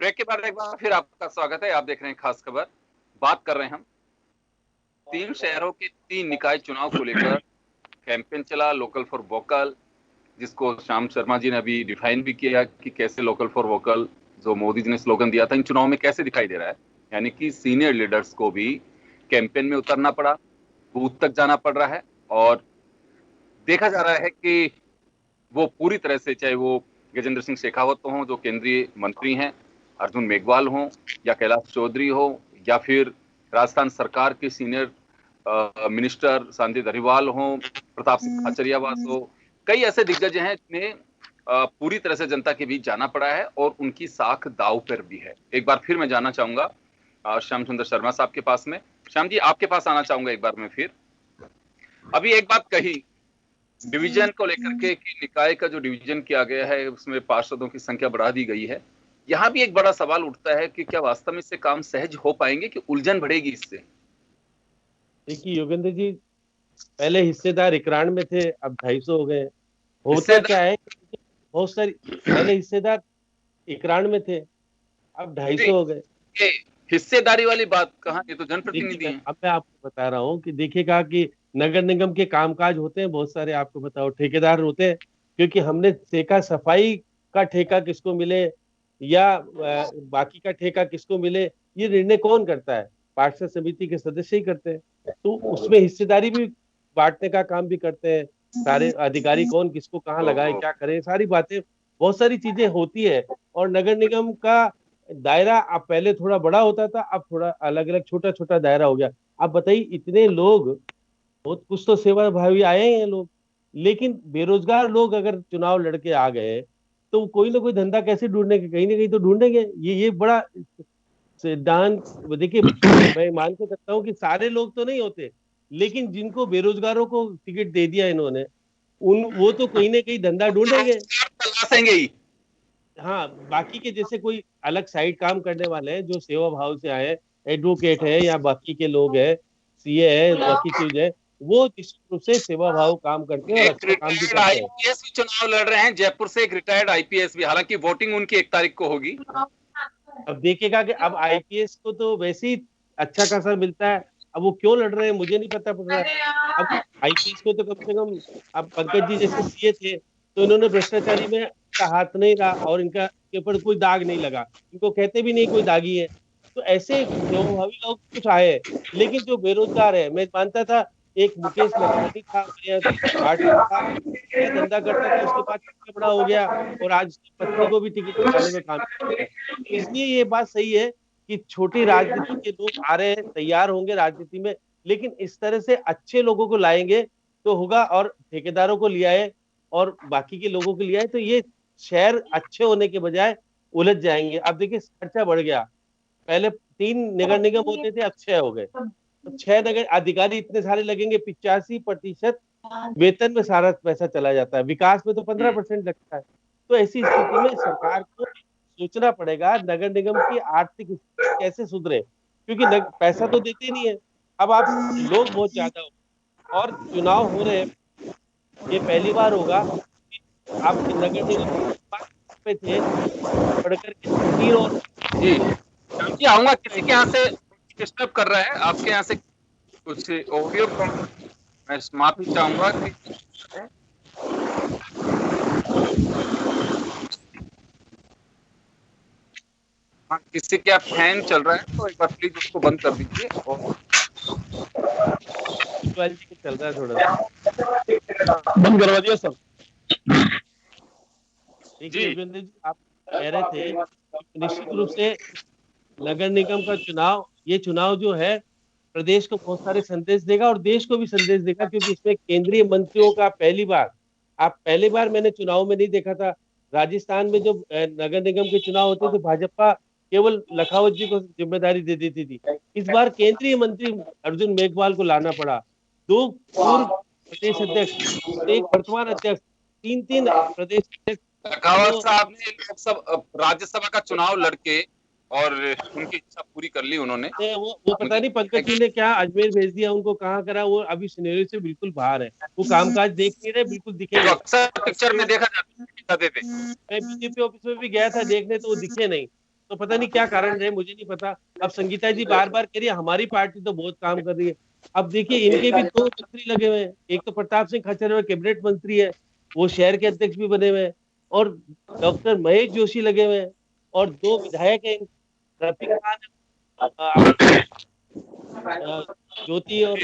ब्रेक के बाद एक बार फिर आपका स्वागत है। आप देख रहे हैं खास खबर। बात कर रहे हैं हम 3 शहरों के 3 निकाय चुनाव को लेकर। कैंपेन चला लोकल फॉर वोकल, जिसको श्याम शर्मा जी ने अभी डिफाइन भी किया कि कैसे लोकल फॉर वोकल जो मोदी जी ने स्लोगन दिया था इन चुनाव में कैसे दिखाई दे रहा है। यानी कि सीनियर लीडर्स को भी कैंपेन में उतरना पड़ा, बूथ तक जाना पड़ रहा है और देखा जा रहा है कि वो पूरी तरह से, चाहे वो गजेंद्र सिंह शेखावत तो हों जो केंद्रीय मंत्री हैं, अर्जुन मेघवाल हों या कैलाश चौधरी हो या फिर राजस्थान सरकार के सीनियर मिनिस्टर संजय धरीवाल हों, प्रताप सिंह खाचरियावास हो, कई ऐसे दिग्गज हैं जिन्हें पूरी तरह से जनता के बीच जाना पड़ा है और उनकी साख दांव पर भी है। एक बार फिर मैं जाना चाहूंगा श्याम सुंदर शर्मा साहब के पास में। श्याम जी, आपके पास आना चाहूंगा एक बार मैं फिर। अभी एक बात कही डिवीजन को लेकर के कि निकाय का जो डिवीजन किया गया है उसमें पार्षदों की संख्या बढ़ा दी गई है। यहाँ भी एक बड़ा सवाल उठता है कि क्या वास्तव में इससे काम सहज हो पाएंगे कि उलझन बढ़ेगी इससे? देखिए योगेंद्र जी, पहले हिस्सेदार 91 थे, अब 250 हो गए। होता क्या है, बहुत सारी पहले हिस्सेदार 91 थे, अब 250 हो गए। हिस्सेदारी वाली बात कहाँ, ये तो जनप्रतिनिधि हैं। अब मैं आपको बता रहा हूँ कि देखिएगा कि नगर निगम के कामकाज होते हैं बहुत सारे, आपको बताओ ठेकेदार होते हैं, क्योंकि हमने ठेका सफाई का ठेका किसको मिले या बाकी का ठेका किसको मिले, ये निर्णय कौन करता है? पार्षद समिति के सदस्य ही करते हैं। तो उसमें हिस्सेदारी भी बांटने का काम भी करते हैं सारे अधिकारी, कौन किसको कहाँ लगाए, क्या करे, सारी बातें, बहुत सारी चीजें होती है। और नगर निगम का दायरा अब पहले थोड़ा बड़ा होता था, अब थोड़ा अलग अलग छोटा छोटा दायरा हो गया। अब बताइए, इतने लोग, बहुत कुछ तो सेवा भावी आए हैं लोग, लेकिन बेरोजगार लोग अगर चुनाव लड़के आ गए तो कोई ना कोई धंधा कैसे ढूंढेंगे, कहीं ना कहीं तो ढूंढेंगे। ये बड़ा सिद्धांत। देखिए मैं मान के सकता हूँ कि सारे लोग तो नहीं होते, लेकिन जिनको बेरोजगारों को टिकट दे दिया इन्होंने, वो तो कहीं ना कहीं धंधा ढूंढेंगे ही। हाँ, बाकी के जैसे कोई अलग साइड काम करने वाले हैं जो सेवा भाव से आए, एडवोकेट है या बाकी के लोग हैं, सीए है, बाकी चीज है, वो निश्चित रूप से सेवा भाव काम करते हैं और अच्छा काम भी करते हैं। आईपीएस भी चुनाव लड़ रहे हैं जयपुर से, एक रिटायर्ड आईपीएस भी, हालांकि वोटिंग उनकी 1 तारीख को होगी। अब देखिएगा कि अब आईपीएस को तो वैसे ही अच्छा खासा मिलता है, अब वो क्यों लड़ रहे हैं मुझे नहीं पता पड़ रहा है। अब आईपीएस को तो कम से कम, अब पंकज जी जैसे सीए थे तो इन्होंने भ्रष्टाचारी में का हाथ नहीं रहा और इनका के ऊपर कोई दाग नहीं लगा, इनको कहते भी नहीं कोई दागी है। तो ऐसे प्रभावी लोग कुछ आए, लेकिन जो बेरोजगार है, मैं मानता था एक मुकेश लखमानी था, धंधा करता था, उसके बाद बड़ा हो गया और आज पत्नी को भी टिकट निकालने में काम करता है। इसलिए ये बात सही है कि छोटी राजनीति के लोग आ रहे हैं, तैयार होंगे राजनीति में, लेकिन इस तरह से अच्छे लोगों को लाएंगे तो होगा, और ठेकेदारों को लिया है और बाकी के लोगों को लिया है तो ये शहर अच्छे होने के बजाय उलझ जाएंगे। अब देखिए खर्चा बढ़ गया, पहले 3 नगर निगम होते थे, अब 6 हो गए, तो 6 नगर अधिकारी इतने सारे लगेंगे, 85% वेतन में सारा पैसा चला जाता है, विकास में तो 15% लगता है। तो ऐसी स्थिति में सरकार को सोचना पड़ेगा नगर निगम की आर्थिक स्थिति कैसे सुधरे, क्योंकि पैसा तो देते नहीं है। अब आप लोग बहुत ज्यादा हो और चुनाव हो रहे हैं, ये पहली बार होगा आप नगर निगम पे थे पढ़कर के 3 और जी आऊंगा। किसी के यहाँ से डिस्टर्ब कर रहा है, आपके यहाँ से कुछ ऑडियो, मैं माफी चाहूंगा कि हाँ, किसी के यहाँ फैन चल रहा है तो एक बार प्लीज उसको बंद कर दीजिए। और चल रहा है, थोड़ा सा बंद करवा दिया सर। देखिए योगेंद्र जी, आप कह रहे थे निश्चित रूप से नगर निगम का चुनाव, ये चुनाव जो है प्रदेश को बहुत सारे संदेश देगा और देश को भी संदेश देगा, क्योंकि इसमें केंद्रीय मंत्रियों का पहली बार मैंने चुनाव में नहीं देखा था। राजस्थान में जब नगर निगम के चुनाव होते तो भाजपा केवल लखावत जी को जिम्मेदारी दे देती थी। इस बार केंद्रीय मंत्री अर्जुन मेघवाल को लाना पड़ा, 2 पूर्व प्रदेश अध्यक्ष, एक वर्तमान अध्यक्ष, 3 प्रदेश अध्यक्ष। लखावत साहब ने लोकसभा राज्यसभा का चुनाव लड़के और उनकी इच्छा पूरी कर ली उन्होंने। वो पता नहीं पंकज जी ने क्या अजमेर भेज दिया उनको, कहाँ करा, वो अभी सिनेरियो से बिल्कुल बाहर है, वो कामकाज देख नहीं रहे, बिल्कुल दिखे। अक्सर पिक्चर में देखा जाता थे। मैं बीजेपी ऑफिस में भी गया था देखने, तो वो दिखे नहीं, तो पता नहीं क्या कारण है, मुझे नहीं पता। अब संगीता जी बार बार कह रही है हमारी पार्टी तो बहुत काम कर रही है। अब देखिए इनके भी 2 मंत्री लगे हुए हैं, एक तो प्रताप सिंह खाचरियावास कैबिनेट मंत्री है, वो शहर के अध्यक्ष भी बने हुए हैं, और डॉक्टर महेश जोशी लगे हुए हैं, और 2 विधायक हैं, रफीक खान, ज्योति और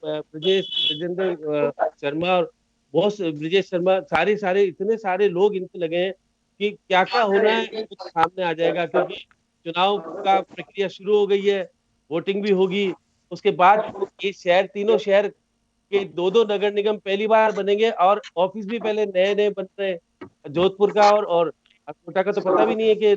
ब्रजेश ब्रजेंद्र शर्मा, और बहुत ब्रजेश शर्मा, सारे इतने सारे लोग इनके लगे हैं कि क्या क्या होना है कुछ सामने आ जाएगा, क्योंकि चुनाव का प्रक्रिया शुरू हो गई है, वोटिंग भी होगी। उसके बाद ये तीनों शहर के 2-2 नगर निगम पहली बार बनेंगे, और ऑफिस भी पहले नए नए बन रहे हैं, जोधपुर का और कोटा का तो पता भी नहीं है कि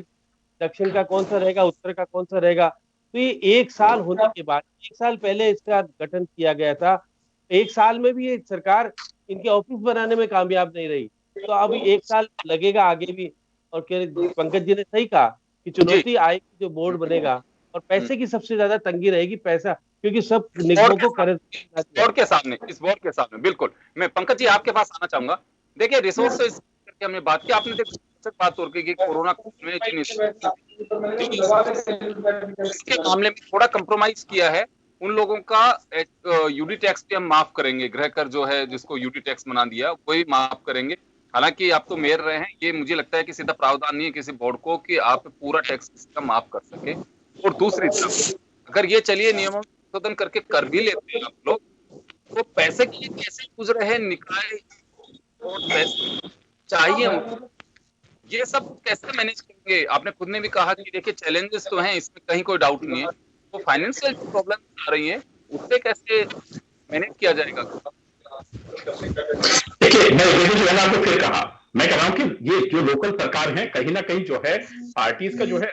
दक्षिण का कौन सा रहेगा, उत्तर का कौन सा रहेगा। तो ये 1 साल होने के बाद, 1 साल पहले इसका गठन किया गया था, 1 साल में भी ये सरकार इनके ऑफिस बनाने में कामयाब नहीं रही, तो अभी 1 साल लगेगा आगे भी। और पंकज जी ने सही कहा कि चुनौती आएगी, जो बोर्ड बनेगा, और पैसे की सबसे ज्यादा तंगी रहेगी, पैसा, क्योंकि सब निगमों को कर्ज बोर्ड के सामने, इस बोर्ड के सामने। बिल्कुल, मैं पंकज जी आपके पास आना चाहूंगा। देखिए, रिसोर्सेज करके हमने बात की, आपने बात हो रही कि कोरोना में इसके मामले में थोड़ा कंप्रोमाइज किया है, उन लोगों का यूडी टैक्स भी हम माफ करेंगे, गृह कर जो है जिसको यूडी टैक्स बना दिया वही माफ करेंगे। हालांकि आप तो मेयर रहे हैं, ये मुझे लगता है कि सीधा प्रावधान नहीं है किसी बोर्ड को कि आप पूरा टैक्स सिस्टम माफ कर सके। और दूसरी तरफ अगर ये चलिए नियमों संशोधन करके कर भी लेते हैं आप लोग, तो पैसे के लिए कैसे गुजरे हैं निकाय और पैसे चाहिए उनको, ये सब कैसे मैनेज करेंगे? आपने खुद ने भी कहा कि देखिए चैलेंजेस तो हैं, इसमें कहीं कोई डाउट नहीं है, तो फाइनेंशियल जो प्रॉब्लम आ रही है उससे कैसे मैनेज किया जाएगा? देखिए, मैंने आपको फिर कहा, मैं कह रहा हूं कि ये जो लोकल सरकार है, कहीं ना कहीं जो है पार्टीज का जो है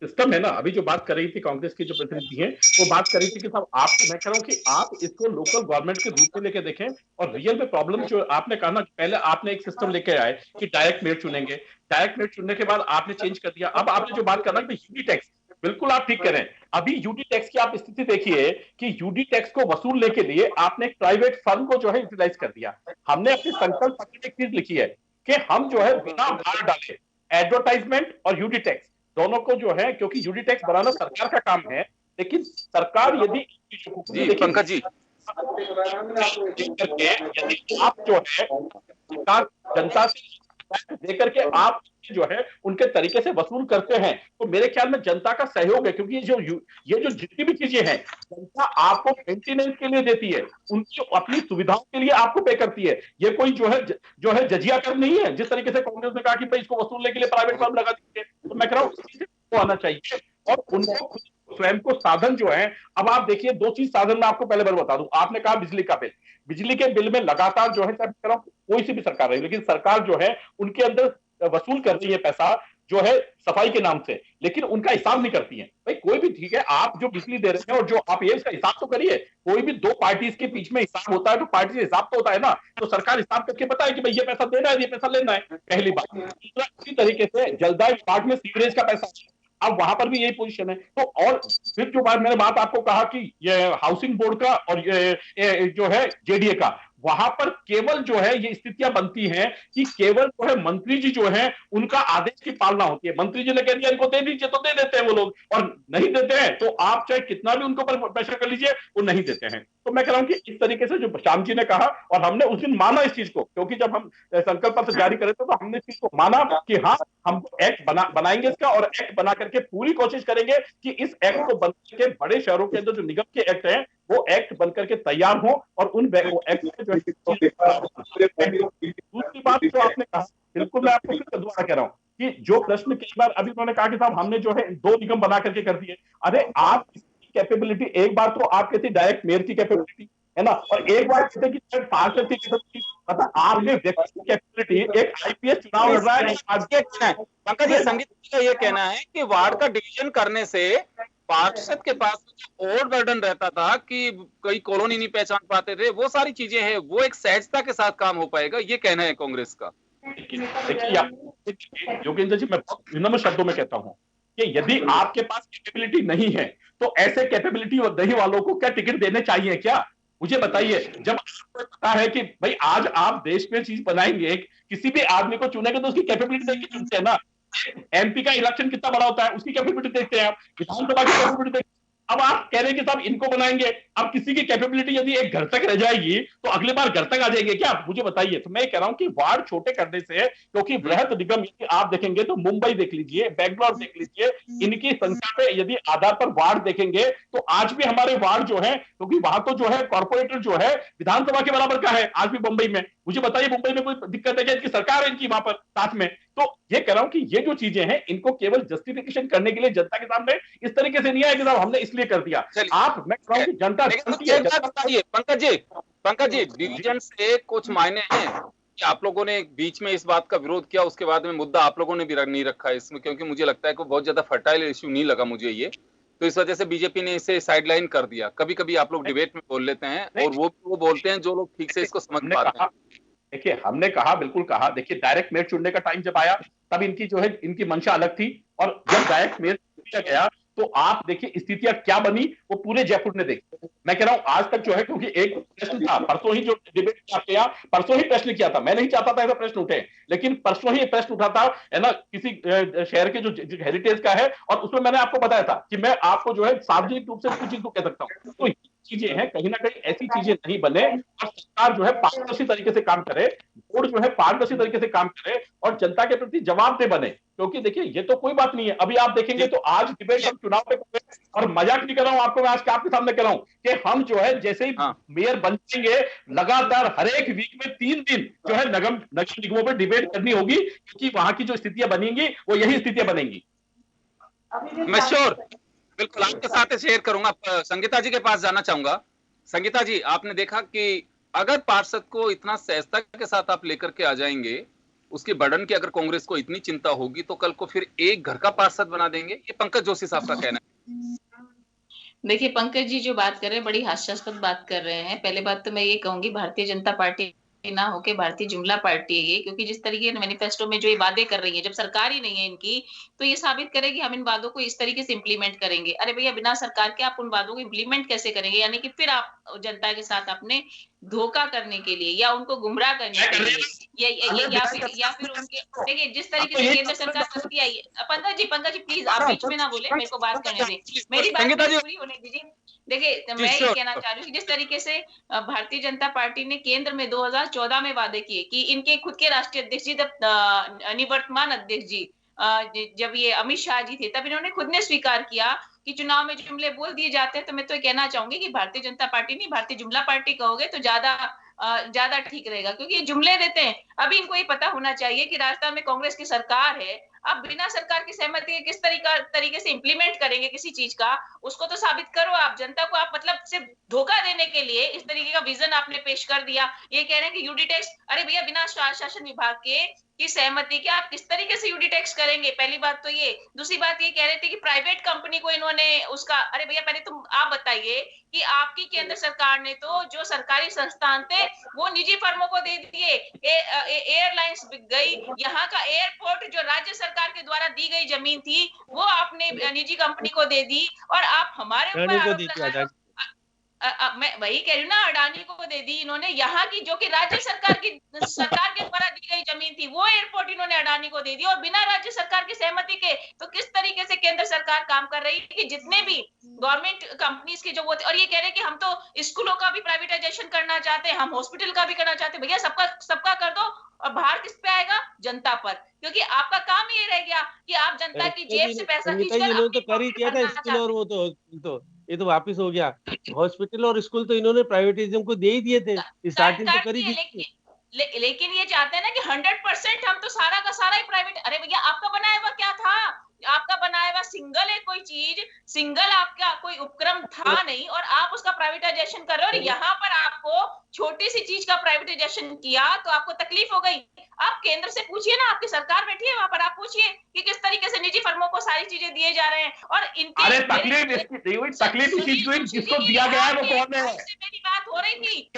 सिस्टम है ना, अभी जो बात कर रही थी कांग्रेस की जो प्रतिनिधि है, वो बात कर रही थी कि साहब आप, मैं कह रहा हूं कि आप इसको लोकल गवर्नमेंट के रूप में लेके देखें, और रियल में प्रॉब्लम जो आपने कहा ना, पहले आपने एक सिस्टम लेके आए कि डायरेक्ट मेयर चुनेंगे, डायरेक्ट मेयर चुनने के बाद आपने चेंज कर दिया। अब आपने जो बात करना कि यूडी टैक्स, बिल्कुल आप ठीक करें, अभी यूडी टैक्स की आप स्थिति देखिए कि यूडी टैक्स को वसूलने के लिए आपने एक प्राइवेट फर्म को जो है यूटिलाइज कर दिया। हमने अपनी संकल्प पत्र में एक चीज लिखी है कि हम जो है बिना भार डाले एडवर्टाइजमेंट और यूडी टैक्स दोनों को जो है, क्योंकि यूडी टैक्स बनाना सरकार का काम है, लेकिन सरकार यदि पंकज जी यदि आप जो है सरकार जनता से देकर के आप जो है उनके तरीके से वसूल करते हैं, तो मेरे ख्याल में जनता का सहयोग है, क्योंकि ये जो जितनी भी चीजें हैं जनता आपको मेंटेनेंस के लिए देती है, उनकी अपनी सुविधाओं के लिए आपको पे करती है। ये कोई जो है जजिया कर नहीं है, जिस तरीके से कांग्रेस ने कहा कि भाई इसको वसूलने के लिए प्राइवेट फर्म लगा दीजिए, तो मैं कह रहा हूँ आना चाहिए, और उनको स्वयं को साधन जो है। अब आप देखिए 2 चीज साधन में आपको पहले बार बता दूं, आपने कहा बिजली का बिल, बिजली के बिल में लगातार जो है कोई सी भी सरकार रही, लेकिन सरकार जो है उनके अंदर वसूल कर रही है पैसा जो है सफाई के नाम से, लेकिन उनका हिसाब नहीं करती है। भाई कोई भी ठीक है, आप जो बिजली दे रहे हैं और जो आप ये इसका हिसाब तो करिए, कोई भी 2 पार्टीज के बीच में हिसाब होता है तो पार्टी से हिसाब तो होता है ना, तो सरकार हिसाब करके बताए कि भाई ये पैसा देना है, ये पैसा लेना है, पहली बात। दूसरा, इसी तरीके से जलदाय विभाग में सीवरेज का पैसा, अब वहां पर भी यही पोजीशन है। तो और फिर जो मैंने बात आपको कहा कि ये हाउसिंग बोर्ड का और ये जो है जेडीए का, वहां पर केवल जो है ये स्थितियां बनती हैं कि केवल जो है मंत्री जी जो है उनका आदेश की पालना होती है। मंत्री जी ने कह दिया इनको दे दीजिए तो दे देते हैं वो लोग, और नहीं देते हैं तो आप चाहे कितना भी उनको पर प्रेशर कर लीजिए वो नहीं देते हैं। तो मैं कह रहा हूं कि इस तरीके से जो श्याम जी ने कहा, और हमने उस दिन माना इस चीज को, क्योंकि जब हम संकल्प पत्र जारी करे थे तो हमने इस चीज को माना कि हाँ हम एक्ट बनाएंगे इसका, और एक्ट बना करके पूरी कोशिश करेंगे कि इस एक्ट को बन के बड़े शहरों के अंदर जो निगम के एक्ट हैं वो एक्ट बनकर के तैयार हो, और उन एक्ट में जो दूसरी बात जो आपने कहा, बिल्कुल मैं आपको फिर दोबारा कह रहा हूं कि जो प्रश्न कई बार अभी उन्होंने कहा कि साहब हमने जो है 2 निगम बना करके कर दिए। अरे आप कैपेबिलिटी, एक बार तो आप कहते डायरेक्ट मेयर की कैपेबिलिटी है ना, और एक बार कहते कि पार्षद की कैपेबिलिटी, मतलब आपने व्यक्ति की कैपेबिलिटी, एक आईपीएस चुनाव लड़ रहा है, पंकज जी संगीत का ये कहना है कि वार्ड का डिवीजन करने से पार्षद के पास और बर्डन रहता था कि कई कॉलोनी नहीं पहचान पाते थे, वो सारी चीजें हैं, वो एक सहजता के साथ काम हो पाएगा, ये कहना है कांग्रेस का। देखिए योगेंद्र जी, मैं बहुत विनम्र शब्दों में कहता हूं कि यदि आपके पास कैपेबिलिटी नहीं है तो ऐसे कैपेबिलिटी और दही वालों को क्या टिकट देने चाहिए क्या? मुझे बताइए। जब आपको पता है कि भाई आज आप देश में चीज बनाएंगे, किसी भी आदमी को चुनेंगे तो उसकी कैपेबिलिटी देख के चुनते हैं ना। एमपी का इलेक्शन कितना बड़ा होता है, उसकी कैपेबिलिटी देखते हैं आप, विधानसभा की कैपेबिलिटी देखते हैं। अब आप कह रहे हैं कि साहब इनको बनाएंगे। अब किसी की कैपेबिलिटी यदि एक घर तक रह जाएगी तो अगली बार घर तक आ जाएंगे क्या? मुझे बताइए। तो मैं कह रहा हूं कि वार्ड छोटे करने से, क्योंकि वृहद निगम यदि आप देखेंगे तो मुंबई देख लीजिए, बेंगलोर देख लीजिए, इनकी संख्या पे यदि आधार पर वार्ड देखेंगे तो आज भी हमारे वार्ड जो है, क्योंकि वहां तो जो है कॉर्पोरेटर जो है विधानसभा के बराबर का है आज भी मुंबई में। मुझे बताइए मुंबई में कोई दिक्कत है क्या? इनकी सरकार है इनकी वहां पर साथ में। तो ये कह रहा हूं कि ये जो चीजें हैं इनको केवल जस्टिफिकेशन करने के लिए जनता के सामने इस तरीके से नहीं आए कि साहब हमने इसलिए कर दिया। आप, मैं कह रहा हूं कि जनता जानती है। पंकज जी, डिवीजन से कुछ मायने हैं कि आप लोगों ने बीच में इस बात का विरोध किया, उसके बाद में मुद्दा आप लोगों ने भी नहीं रखा इसमें, क्योंकि मुझे लगता है कि बहुत ज्यादा फर्टाइल इश्यू नहीं लगा मुझे ये, तो इस वजह से बीजेपी ने इसे साइडलाइन कर दिया। कभी कभी आप लोग डिबेट में बोल लेते हैं और वो बोलते हैं जो लोग ठीक से इसको समझ पाते हैं। देखिए हमने कहा, बिल्कुल कहा, देखिए डायरेक्ट मेयर चुनने का टाइम जब आया तब इनकी जो है इनकी मंशा अलग थी, और जब डायरेक्ट मेयर चुना गया तो आप देखिए स्थितियां क्या बनी वो पूरे जयपुर ने देखी। मैं कह रहा हूं आज तक जो है, क्योंकि एक प्रश्न था परसों ही जो डिबेट किया, परसों ही प्रश्न किया था, मैं नहीं चाहता था ऐसा प्रश्न उठे, लेकिन परसों ही प्रश्न उठा था है ना, किसी शहर के जो हेरिटेज का है, और उसमें मैंने आपको बताया था कि मैं आपको जो है सार्वजनिक रूप से कुछ चीज को कह सकता हूँ। तो चीजें हैं, कहीं ना कहीं ऐसी चीजें नहीं बने, और सरकार जो है पारदर्शी तरीके से काम करे, बोर्ड जो है पारदर्शी तरीके से काम करे और जनता के प्रति जवाबदेह बने। क्योंकि देखिए ये तो कोई बात नहीं है, अभी आप देखेंगे तो आज डिबेट हम चुनाव पे, और मजाक नहीं कर रहा हूं आपको, मैं आज आपके सामने कह रहा हूं कि हम जो है जैसे ही मेयर बन जाएंगे लगातार हर एक वीक में 3 दिन जो है नगर निगमों पर डिबेट करनी होगी, क्योंकि वहां की जो स्थितियां बनेंगी वो यही स्थितियां बनेंगी। मैं श्योर बिल्कुल आपके साथ शेयर करूंगा। संगीता जी के पास जाना चाहूंगा। संगीता जी, आपने देखा कि अगर पार्षद को इतना सहजता के साथ आप लेकर के आ जाएंगे, उसके बर्डन की अगर कांग्रेस को इतनी चिंता होगी तो कल को फिर एक घर का पार्षद बना देंगे, ये पंकज जोशी साहब का कहना है। देखिए पंकज जी जो बात कर रहे हैं बड़ी हास्यास्पद बात कर रहे हैं। पहले बात तो मैं ये कहूंगी भारतीय जनता पार्टी ना होके भारतीय जुमला पार्टी है ये, क्योंकि जिस तरीके से मैनिफेस्टो में जो ये वादे कर रही है, जब सरकार ही नहीं है इनकी, तो ये साबित करेगी हम इन वादों को इस तरीके से इंप्लीमेंट करेंगे। अरे भैया बिना सरकार के आप उन वादों को इंप्लीमेंट कैसे करेंगे? यानी कि फिर आप जनता के साथ अपने धोखा करने के लिए या उनको गुमराह करने के लिए या फिर उनके, देखिए जिस तरीके से केंद्र सरकार करती आई है। पंकज जी प्लीज आप बीच में ना बोले, मेरे को बात करने दें, मेरी बात पूरी होने दीजिए। देखिए मैं ये कहना चाह रही हूँ कि जिस तरीके से भारतीय जनता पार्टी ने केंद्र में 2014 में वादे किए कि इनके खुद के राष्ट्रीय अध्यक्ष जी, निवर्तमान अध्यक्ष जी जब ये अमित शाह जी थे, तब इन्होंने खुद ने स्वीकार किया कि चुनाव में जुमले बोल दिए जाते हैं। तो मैं तो ये कहना चाहूंगी कि भारतीय जनता पार्टी नहीं, भारतीय जुमला पार्टी कहोगे तो ज्यादा ठीक रहेगा, क्योंकि ये जुमले देते हैं। अभी इनको ये पता होना चाहिए कि राजस्थान में कांग्रेस की सरकार है, अब बिना सरकार की सहमति के किस तरीके से इंप्लीमेंट करेंगे किसी चीज का, उसको तो साबित करो आप। जनता को आप मतलब सिर्फ धोखा देने के लिए इस तरीके का विजन आपने पेश कर दिया। ये कह रहे हैं कि यूडी टैक्स, अरे भैया बिना शासन विभाग की सहमति के आप किस तरीके से यूडी टैक्स करेंगे? पहली बात तो ये। दूसरी बात ये कह रहे थे कि प्राइवेट कंपनी को इन्होंने उसका, अरे भैया पहले तुम आप बताइए कि आपकी केंद्र सरकार ने तो जो सरकारी संस्थान थे वो निजी फर्मों को दे दिए। एयरलाइंस बिक गई, यहाँ का एयरपोर्ट जो राज्य सरकार के द्वारा दी गई जमीन थी वो आपने निजी कंपनी को दे दी, और आप हमारे ऊपर मैं वही कह रही हूँ ना, अडानी को दे दी इन्होंने। यहाँ की जो कि राज्य सरकार के द्वारा दी गई जमीन थी वो एयरपोर्ट इन्होंने अडानी को दे दी, और बिना राज्य सरकार की सहमति के। तो किस तरीके से केंद्र सरकार काम कर रही है कि जितने भी गवर्नमेंट कंपनीज के जो वो थे, और ये कह रहे हैं कि हम तो स्कूलों का भी प्राइवेटाइजेशन करना चाहते हैं, हम हॉस्पिटल का भी करना चाहते हैं। भैया सबका कर दो, और भार किस पे आएगा? जनता पर, क्योंकि आपका काम ये रह गया कि आप जनता की जेब से पैसा खींचकर तो कर ही दिया था स्कूल, और वो तो ये तो वापिस हो गया। हॉस्पिटल और स्कूल तो इन्होंने प्राइवेटिज्म को दे ही दिए थे, स्टार्टिंग तो कर ही दी। लेकिन ये चाहते हैं ना कि 100% हम तो सारा का सारा ही प्राइवेट। अरे भैया आपका बनाया हुआ क्या था? आपका बनाया हुआ सिंगल है कोई चीज, सिंगल आपका कोई उपक्रम था नहीं, और आप उसका प्राइवेटाइजेशन कर रहे हो। और यहाँ पर आपको छोटी सी चीज का प्राइवेटाइजेशन किया तो आपको तकलीफ हो गई। आप केंद्र से पूछिए ना, आपकी सरकार बैठी है वहां पर, आप पूछिए कि किस तरीके से निजी फर्मों को सारी चीजें दिए जा रहे हैं। और इनके तकलीफ जिसको दिया गया है वो कौन है? मेरी बात हो रही थी,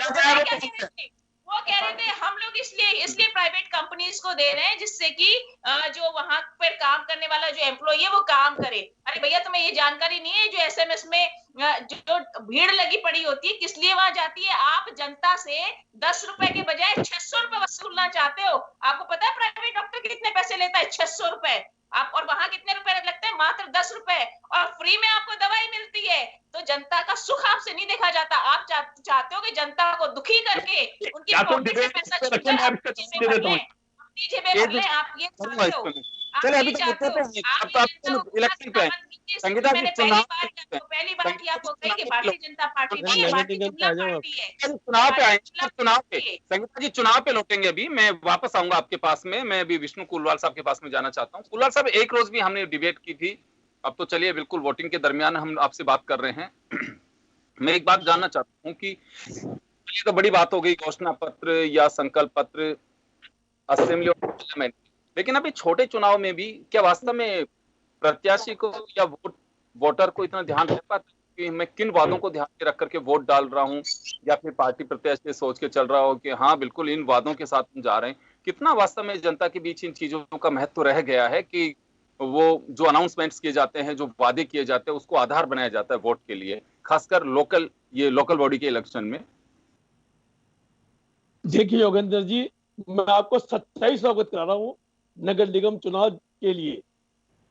वो कह रहे थे हम लोग इसलिए प्राइवेट कंपनीज को दे रहे हैं जिससे कि जो वहां पर काम करने वाला जो एम्प्लॉय है वो काम करे। अरे भैया तुम्हें ये जानकारी नहीं है जो एसएमएस में जो भीड़ लगी पड़ी होती है, किस लिए वहां जाती है? आप जनता से 10 रुपए के बजाय 600 रुपए वसूलना चाहते हो। आपको पता है प्राइवेट डॉक्टर कितने पैसे लेता है? 600 रुपए। आप और वहां कितने रुपए लगते हैं? मात्र 10 रुपए, और फ्री में आपको दवाई मिलती है। तो जनता का सुख आपसे नहीं देखा जाता। आप चाहते हो कि जनता को दुखी करके उनकी पॉकेट से पैसा छीन लें, अपनी जेबें भर लें। आप ये चाहते हो। चले अभी तो इलेक्शन पे संगीता जी, पहली बात ही आपको कही कि भारतीय जनता पार्टी नहीं है, भारतीय जुमला पार्टी है। चुनाव पे आए, चुनाव पे संगीता जी, चुनाव पे लौटेंगे। अभी मैं वापस आऊंगा आपके पास में। मैं अभी विष्णु कुलवाल साहब के पास में जाना चाहता हूँ। कुलवाल साहब, एक रोज भी हमने डिबेट की थी, अब तो चलिए बिल्कुल वोटिंग के दरमियान हम आपसे बात कर रहे हैं। मैं एक बात जानना चाहता हूँ कि ये तो बड़ी बात हो गई, घोषणा पत्र या संकल्प पत्र, असेंबली और पार्लियामेंट, लेकिन अभी छोटे चुनाव में भी क्या वास्तव में प्रत्याशी को या वोटर को इतना ध्यान रह पाता है कि मैं किन वादों को ध्यान में रख करके वोट डाल रहा हूँ, या फिर पार्टी प्रत्याशी सोच के चल रहा हो कि हाँ बिल्कुल इन वादों के साथ हम जा रहे हैं? कितना वास्तव में जनता के बीच इन चीजों का महत्व रह गया है कि वो जो अनाउंसमेंट्स किए जाते हैं, जो वादे किए जाते हैं, उसको आधार बनाया जाता है वोट के लिए, खासकर लोकल बॉडी के इलेक्शन में? देखिए योगेंद्र जी, मैं आपको सच्चाई से अवगत करा रहा हूँ। नगर निगम चुनाव के लिए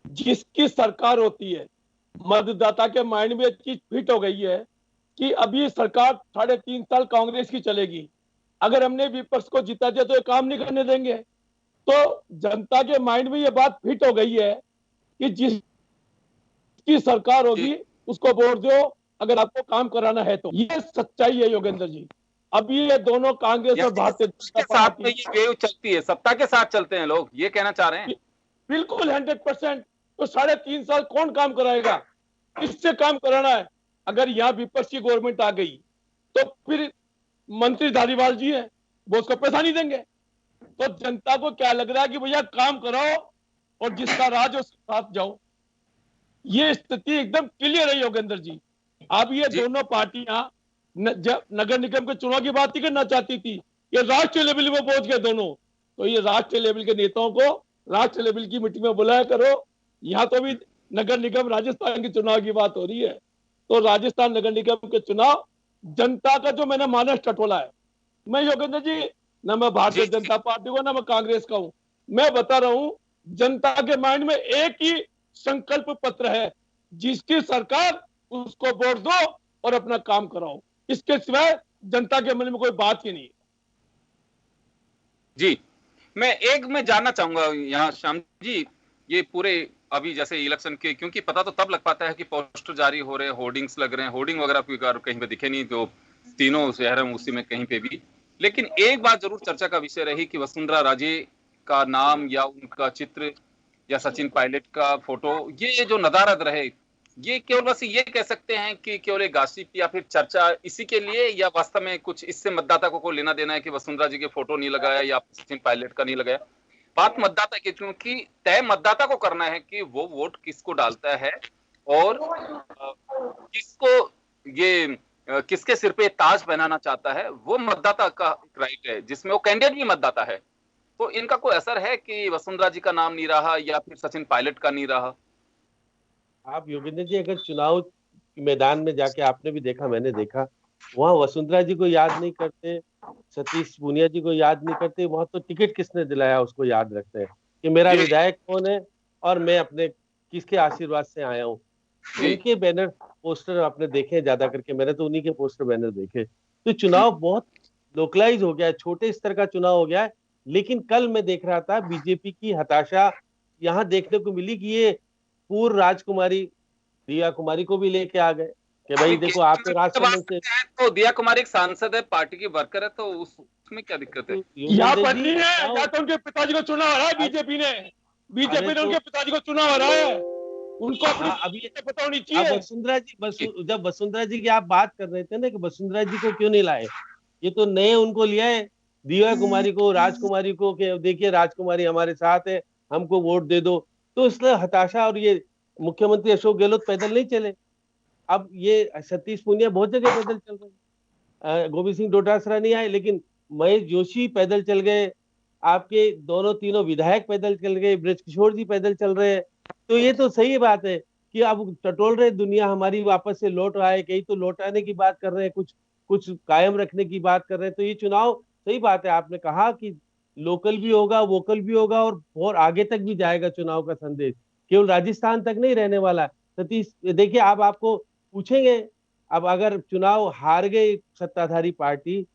जिसकी सरकार होती है, मतदाता के माइंड में एक चीज फिट हो गई है कि अभी सरकार 3.5 साल कांग्रेस की चलेगी, अगर हमने विपक्ष को जिता दिया तो ये काम नहीं करने देंगे। तो जनता के माइंड में ये बात फिट हो गई है कि जिसकी सरकार होगी उसको वोट दो अगर आपको काम कराना है तो। ये सच्चाई है योगेंद्र जी। अब ये दोनों कांग्रेस और भारतीय जनता साथ में ये वेव चलती है, सत्ता के साथ चलते हैं लोग, ये कहना चाह रहे हैं? बिल्कुल 100%। तो 3.5 साल कौन काम कराएगा? किससे काम कराना है? अगर यहाँ विपक्ष की गवर्नमेंट आ गई तो फिर मंत्री धारीवाल जी है, वो उसको पैसा नहीं देंगे। तो जनता को क्या लग रहा है कि भैया काम कराओ और जिसका राज उसके साथ जाओ। ये स्थिति एकदम क्लियर है योगेंद्र जी। अब ये दोनों पार्टियां नगर निगम के चुनाव की बात नहीं करना चाहती थी, ये राष्ट्रीय लेवल में पहुंच गए दोनों। तो ये राष्ट्रीय लेवल के नेताओं को राष्ट्रीय लेवल की मीटिंग में बुलाया करो। यहाँ तो भी नगर निगम राजस्थान के चुनाव की बात हो रही है, तो राजस्थान नगर निगम के चुनाव जनता का जो मैंने मानस टटोला है, मैं योगेंद्र जी ना मैं भारतीय जनता पार्टी को ना मैं कांग्रेस का हूं, मैं बता रहा हूं जनता के माइंड में एक ही संकल्प पत्र है, जिसकी सरकार उसको वोट दो और अपना काम कराओ। इसके सिवाय जनता के मन में कोई बात ही नहीं है। जी, मैं जानना चाहूंगा यहाँ श्याम जी, ये पूरे अभी जैसे इलेक्शन के, क्योंकि पता तो तब लग पाता है कि पोस्टर जारी हो रहे हैं, होर्डिंग्स लग रहे हैं, होर्डिंग वगैरह कहीं पे दिखे नहीं, तो तीनों शहर में उसी में कहीं पे भी। लेकिन एक बात जरूर चर्चा का विषय रही कि वसुंधरा राजे का नाम या उनका चित्र या सचिन पायलट का फोटो, ये जो नदारद रहे, ये केवल बस ये कह सकते हैं कि केवल एक गॉसिप या फिर चर्चा इसी के लिए, या वास्तव में कुछ इससे मतदाता को कोई लेना देना है कि वसुंधरा जी के फोटो नहीं लगाया या सचिन पायलट का नहीं लगाया? बात मतदाता की, क्योंकि तय मतदाता को करना है कि वो वोट किसको डालता है और किसको ये किसके सिर पे ताज पहनाना चाहता है, वो मतदाता का राइट है, जिसमें वो कैंडिडेट भी मतदाता है। तो इनका कोई असर है कि वसुंधरा जी का नाम नहीं रहा या फिर सचिन पायलट का नहीं रहा? आप योगेंद्र जी अगर चुनाव मैदान में जाके आपने भी देखा, मैंने देखा, वहाँ वसुंधरा जी को याद नहीं करते, सतीश पूनिया जी को याद नहीं करते, वहां तो टिकट किसने दिलाया उसको याद रखते हैं कि मेरा विधायक कौन है और मैं अपने किसके आशीर्वाद से आया हूँ। उनके बैनर पोस्टर आपने देखे ज्यादा करके, मैंने तो उन्हीं के पोस्टर बैनर देखे। तो चुनाव बहुत लोकलाइज हो गया है, छोटे स्तर का चुनाव हो गया है। लेकिन कल मैं देख रहा था बीजेपी की हताशा यहाँ देखने को मिली कि ये पूर्व राजकुमारी दिया कुमारी को भी लेके आ गए कि भाई देखो आप तो राजसमंद से, तो दिया कुमारी एक सांसद है, पार्टी की वर्कर है, तो उसमें क्या दिक्कत है? यहाँ पर नहीं है, या तो उनके पिताजी को चुनाव हराया बीजेपी ने उनके पिताजी को चुनाव हराया है, उनको अभी पता होनी चाहिए। वसुंधरा जी, जब वसुंधरा जी की आप बात कर रहे थे ना कि वसुंधरा जी को क्यों नहीं लाए, ये तो नए उनको लिया है, दिया कुमारी को, राजकुमारी को, कि देखिए राजकुमारी हमारे साथ है, हमको वोट दे दो। तो इसलिए हताशा, और ये मुख्यमंत्री अशोक गहलोत पैदल नहीं चले, अब ये सतीश पूनिया बहुत जगह पैदल चल रहे, गोविंद सिंह डोटासरा नहीं आए, लेकिन महेश जोशी पैदल चल गए, आपके दोनों तीनों विधायक पैदल चल गए, ब्रजकिशोर जी पैदल चल रहे हैं। तो ये तो सही बात है कि अब टटोल रहे दुनिया हमारी वापस से लौट आए, कहीं तो लौटाने की बात कर रहे हैं, कुछ कुछ कायम रखने की बात कर रहे हैं। तो ये चुनाव, सही बात है आपने कहा कि लोकल भी होगा, वोकल भी होगा और आगे तक भी जाएगा चुनाव का संदेश, केवल राजस्थान तक नहीं रहने वाला। सतीश देखिए, अब आपको पूछेंगे, अब अगर चुनाव हार गई सत्ताधारी पार्टी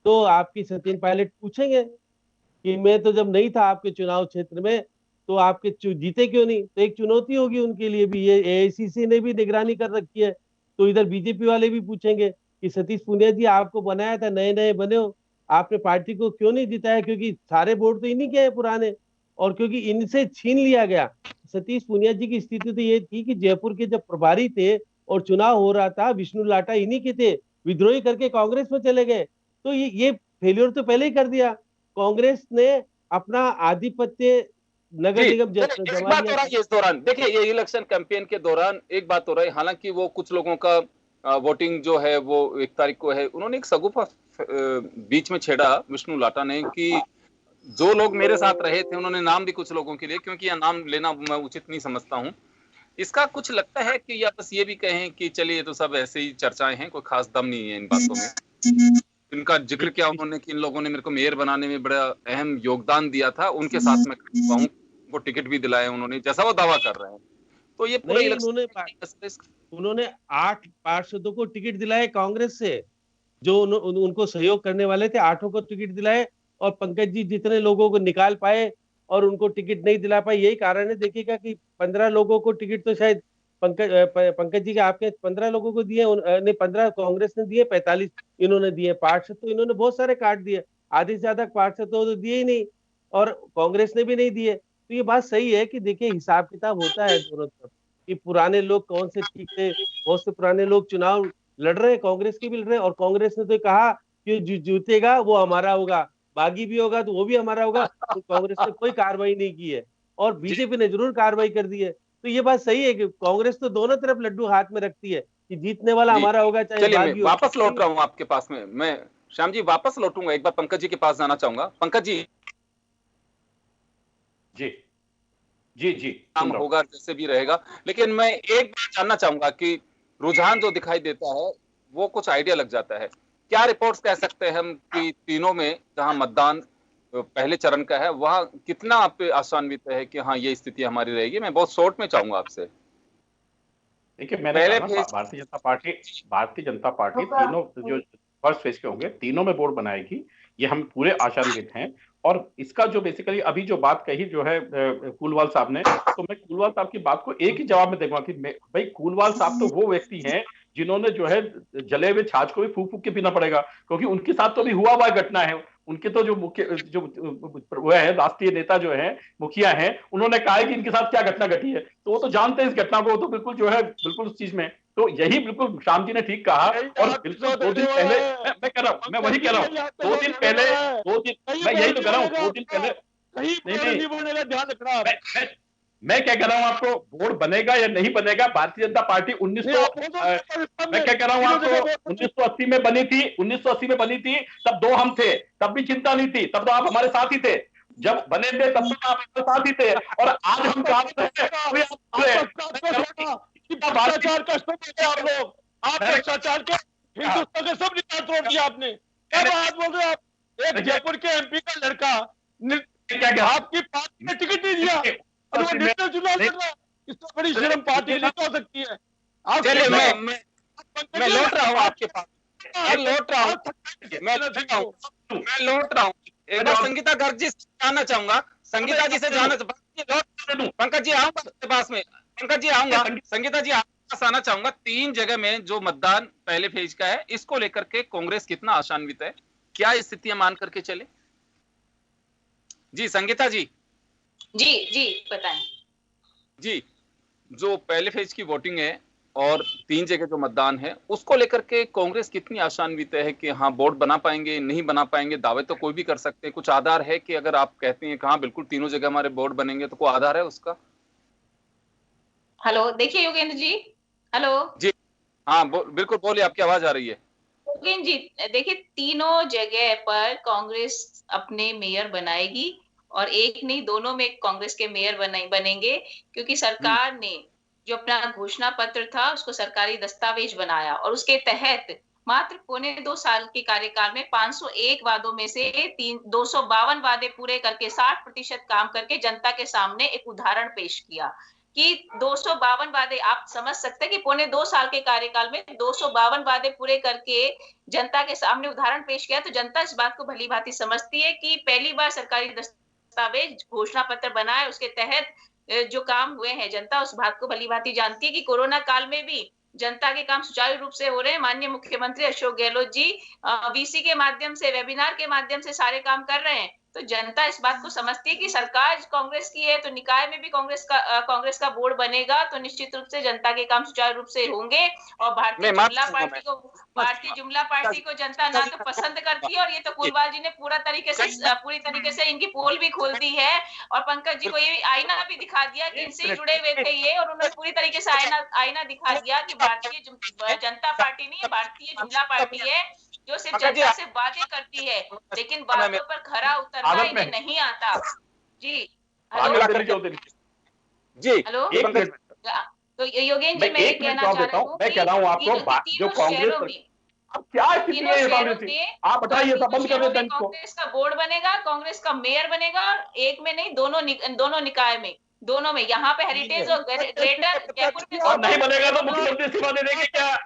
तो आपकी सचिन पायलट पूछेंगे कि मैं तो जब नहीं था आपके चुनाव क्षेत्र में तो आपके जीते क्यों नहीं। तो एक चुनौती होगी उनके लिए भी, ये एआईसीसी ने भी निगरानी कर रखी है। तो इधर बीजेपी वाले भी पूछेंगे कि सतीश पूनिया जी, आपको बनाया था, नए नए बने हो, आपने पार्टी को क्यों नहीं जिताया, क्योंकि सारे वोट तो इन्हीं के हैं पुराने, और क्योंकि इनसे छीन लिया गया। सतीश पूनिया जी की स्थिति तो ये थी कि जयपुर के जब प्रभारी थे और चुनाव हो रहा था, विष्णु लाटा इन्हीं के थे, विद्रोही करके कांग्रेस में चले गए। तो ये फेलियर तो पहले ही कर दिया कांग्रेस ने, अपना आधिपत्य नगर निगम एक बात हो रहा है इस दौरान, देखिए ये इलेक्शन कैंपेन के दौरान एक बात हो रही है, हालांकि वो कुछ लोगों का वोटिंग जो है वो 1 तारीख को है, उन्होंने एक सगुफा बीच में छेड़ा विष्णु लाटा ने कि जो लोग मेरे साथ रहे थे, उन्होंने नाम भी कुछ लोगों के लिए, क्योंकि यह नाम लेना मैं उचित नहीं समझता हूं, इसका कुछ लगता है कि या बस ये भी कहें कि चलिए तो सब ऐसे ही चर्चाएं हैं, कोई खास दम नहीं है इन बातों में। इनका जिक्र किया उन्होंने कि इन लोगों ने मेरे को मेयर बनाने में बड़ा अहम योगदान दिया था, उनके साथ मैं खड़ा हूं, वो टिकट भी दिलाए उन्होंने, जैसा वो दावा कर रहे हैं। तो ये पूरे उन्होंने 8 पार्षदों को टिकट दिलाए कांग्रेस से, जो उनको सहयोग करने वाले थे, 8 को टिकट दिलाए, और पंकज जी जितने लोगों को निकाल पाए और उनको टिकट नहीं दिला पाए, यही कारण है। देखिएगा कि 15 लोगों को टिकट तो शायद पंकज जी के आपके 15 लोगों को दिए, 15 कांग्रेस ने दिए, 45 इन्होंने दिए। पार्षद तो इन्होंने बहुत सारे काट दिए, आधे से ज्यादा पार्षद तो दिए ही नहीं, और कांग्रेस ने भी नहीं दिए। तो ये बात सही है कि देखिए हिसाब किताब होता है दोनों तरफ, कि पुराने लोग कौन से ठीक थे। बहुत से पुराने लोग चुनाव लड़ रहे हैं, कांग्रेस के भी लड़ रहे हैं, और कांग्रेस ने तो कहा कि जो जीतेगा वो हमारा होगा, बागी भी होगा तो वो भी हमारा होगा। तो कांग्रेस ने कोई कार्रवाई नहीं की है, और बीजेपी ने जरूर कार्रवाई कर दी है। तो ये बात सही है कि कांग्रेस तो दोनों तरफ लड्डू हाथ में रखती है कि जीतने वाला हमारा होगा, चाहे बागी हो। वापस लौट रहा हूं आपके पास में, मैं श्याम जी वापस लौटूंगा, एक बार पंकज जी के पास जाना चाहूंगा। पंकज जी जी जी जी काम होगा जैसे भी रहेगा, लेकिन मैं एक बात जानना चाहूंगा कि रुझान जो दिखाई देता है वो कुछ आइडिया लग जाता है। क्या रिपोर्ट्स कह सकते हैं हम कि तीनों में जहां मतदान पहले चरण का है, वहां कितना आप पे आशान्वित है कि हाँ ये स्थिति हमारी रहेगी? मैं बहुत शॉर्ट में चाहूंगा आपसे। देखिए, मैंने कहा भारतीय जनता पार्टी तीनों जो फर्स्ट फेज के होंगे, तीनों में बोर्ड बनाएगी, ये हम पूरे आशान्वित हैं। और इसका जो बेसिकली अभी जो बात कही जो है कुलवाल साहब ने, तो मैं कुलवाल साहब की बात को एक ही जवाब में दूंगा कि भाई कुलवाल साहब तो वो व्यक्ति हैं जिन्होंने जो है जले हुए छाछ को भी फूक फूक के पीना पड़ेगा, क्योंकि उनके साथ तो अभी हुआ हुआ घटना है। उनके तो जो मुख्य जो वो है राष्ट्रीय नेता जो है, मुखिया हैं, उन्होंने कहा है कि इनके साथ क्या घटना घटी है, तो वो तो जानते हैं इस घटना को, तो बिल्कुल जो है बिल्कुल उस चीज में, तो यही बिल्कुल श्याम जी ने ठीक कहा। और बिल्कुल 2 दिन पहले मैं कह रहा हूँ, मैं वही कह रहा हूँ, 2 दिन पहले मैं यही तो कह रहा हूँ, 2 दिन पहले मैं क्या कह रहा हूँ आपको, बोर्ड बनेगा या नहीं बनेगा, भारतीय जनता पार्टी मैं क्या कह रहा हूँ आपको, 1980 में बनी थी, 1980 में बनी थी, तब 2 हम थे, तब भी चिंता नहीं थी, तब तो आप हमारे साथ ही थे, जब बने थे तब तो आप हमारे साथ ही थे, और आज हम भ्रष्टाचार का आप लोग, आप भ्रष्टाचार के हिंदुस्तान के सब निकाल तोड़ दिया आपने। क्या बात बोल रहे हो आप? एक जयपुर के एमपी का लड़का आपकी पार्टी में टिकट नहीं दिया, और वो नेशनल चुनाव लड़ रहा है, इससे बड़ी शर्म पार्टी नहीं हो सकती है। आप चलिए मैं लौट रहा हूँ आपके पास, मैं लौट रहा हूँ एक बार संगीता गर्ग जी से जानना चाहूंगा, संगीता जी से जानना पंकज जी आऊंगा आपके पास में, पंकज जी आऊंगा, संगीता जी आपके पास आना चाहूंगा। 3 जगह में जो मतदान पहले फेज का है, इसको लेकर के कांग्रेस कितना आशान्वित है, क्या स्थितियां मान करके चले? जी संगीता जी। जी बताएं। जी, जो पहले फेज की वोटिंग है और 3 जगह जो मतदान है, उसको लेकर के कांग्रेस कितनी आशान्वित है कि हाँ बोर्ड बना पाएंगे, नहीं बना पाएंगे? दावे तो कोई भी कर सकते हैं, कुछ आधार है कि अगर आप कहते हैं कि हाँ बिल्कुल तीनों जगह हमारे बोर्ड बनेंगे, तो कोई आधार है उसका? हेलो, देखिए योगेंद्र जी, हेलो जी, हाँ बिल्कुल बोलिए, आपकी आवाज आ रही है। योगेंद्र जी, देखिए तीनों जगह पर कांग्रेस अपने मेयर बनाएगी, और एक नहीं दोनों में कांग्रेस के मेयर बनेंगे, क्योंकि सरकार ने जो अपना घोषणा पत्र था उसको सरकारी दस्तावेज बनाया और उसके तहत मात्र 1.25 साल के कार्यकाल में 501 वादों में से 252 वादे पूरे करके 60% काम करके जनता के सामने एक उदाहरण पेश किया कि 252 वादे, आप समझ सकते हैं कि 1.25 साल के कार्यकाल में 252 वादे पूरे करके जनता के सामने उदाहरण पेश किया। तो जनता इस बात को भली भांति समझती है कि पहली बार सरकारी दस्तावेज घोषणा पत्र बनाए, उसके तहत जो काम हुए हैं, जनता उस बात को भली भांति जानती है कि कोरोना काल में भी जनता के काम सुचारू रूप से हो रहे हैं। माननीय मुख्यमंत्री अशोक गहलोत जी वीसी के माध्यम से, वेबिनार के माध्यम से सारे काम कर रहे हैं। तो जनता इस बात को समझती है कि सरकार कांग्रेस की है तो निकाय में भी कांग्रेस का बोर्ड बनेगा तो निश्चित रूप से जनता के काम सुचारू रूप से होंगे। और भारतीय जुमला पार्टी को जनता ना तो पसंद करती है, और ये तो कुलवाल जी ने पूरी तरीके से इनकी पोल भी खोल दी है और पंकज जी को ये आईना भी दिखा दिया कि इनसे जुड़े हुए थे ये, और उन्होंने पूरी तरीके से आईना दिखा दिया कि भारतीय जनता पार्टी नहीं है, भारतीय जुमला पार्टी है जो सिर्फ जनता से वादे करती है लेकिन बातों पर खरा उतरना इन्हें नहीं आता। जी हेलो, तो योगेंद्र जी मैं कहना चाह रहा हूँ, मैं कह रहा हूँ आपको जो कांग्रेस अब क्या स्थिति है, आप बताइए। कांग्रेस का बोर्ड बनेगा, कांग्रेस का मेयर बनेगा, एक में नहीं दोनों निकाय में, दोनों में। यहाँ पे हेरिटेज और ग्रेटर जयपुर में नहीं बनेगा तो मुख्यमंत्री इस्तीफा दे देंगे क्या?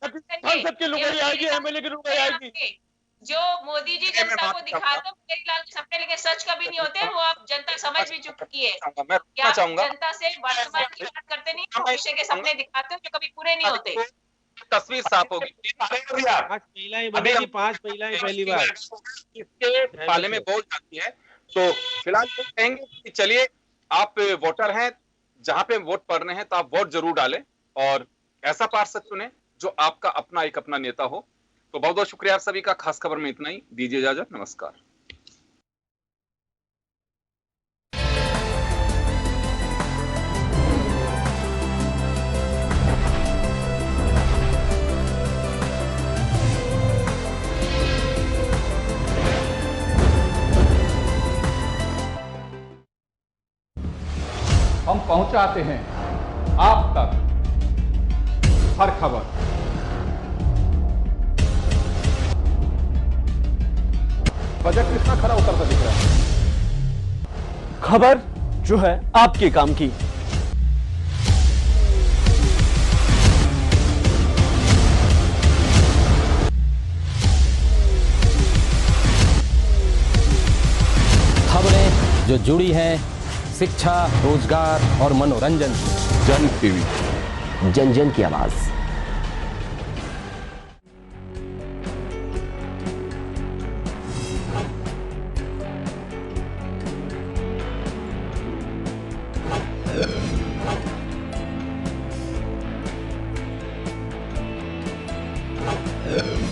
सबकी लुगाई आएगी, एमएलए की लुगाई आएगी। जो मोदी जी जनता को दिखाते लाल के सपने लेकिन सच कभी नहीं होते, वो आप जनता समझ भी चुकी है। क्या जनता से वर्तमान की बात करते नहीं, भविष्य के सपने दिखाते हो जो कभी पूरे नहीं होते। तस्वीर साफ होगी। 5 महिलाएं बनेगी, 5 महिलाएं पहली बार इसके पाले में बोल जाती है। तो फिलहाल तो कहेंगे कि चलिए, आप वोटर हैं, जहां पे वोट पड़ने हैं तो आप वोट जरूर डालें और ऐसा पार्षद चुनें जो आपका अपना नेता हो। तो बहुत बहुत शुक्रिया आप सभी का। खास खबर में इतना ही, दीजिए इजाजत, नमस्कार। हम पहुंचाते हैं आप तक हर खबर। बजट कितना खरा उतरता दिख रहा है। खबर जो है आपके काम की। खबरें जो जुड़ी हैं शिक्षा, रोजगार और मनोरंजन। जन टीवी, जन जन की आवाज। Yeah.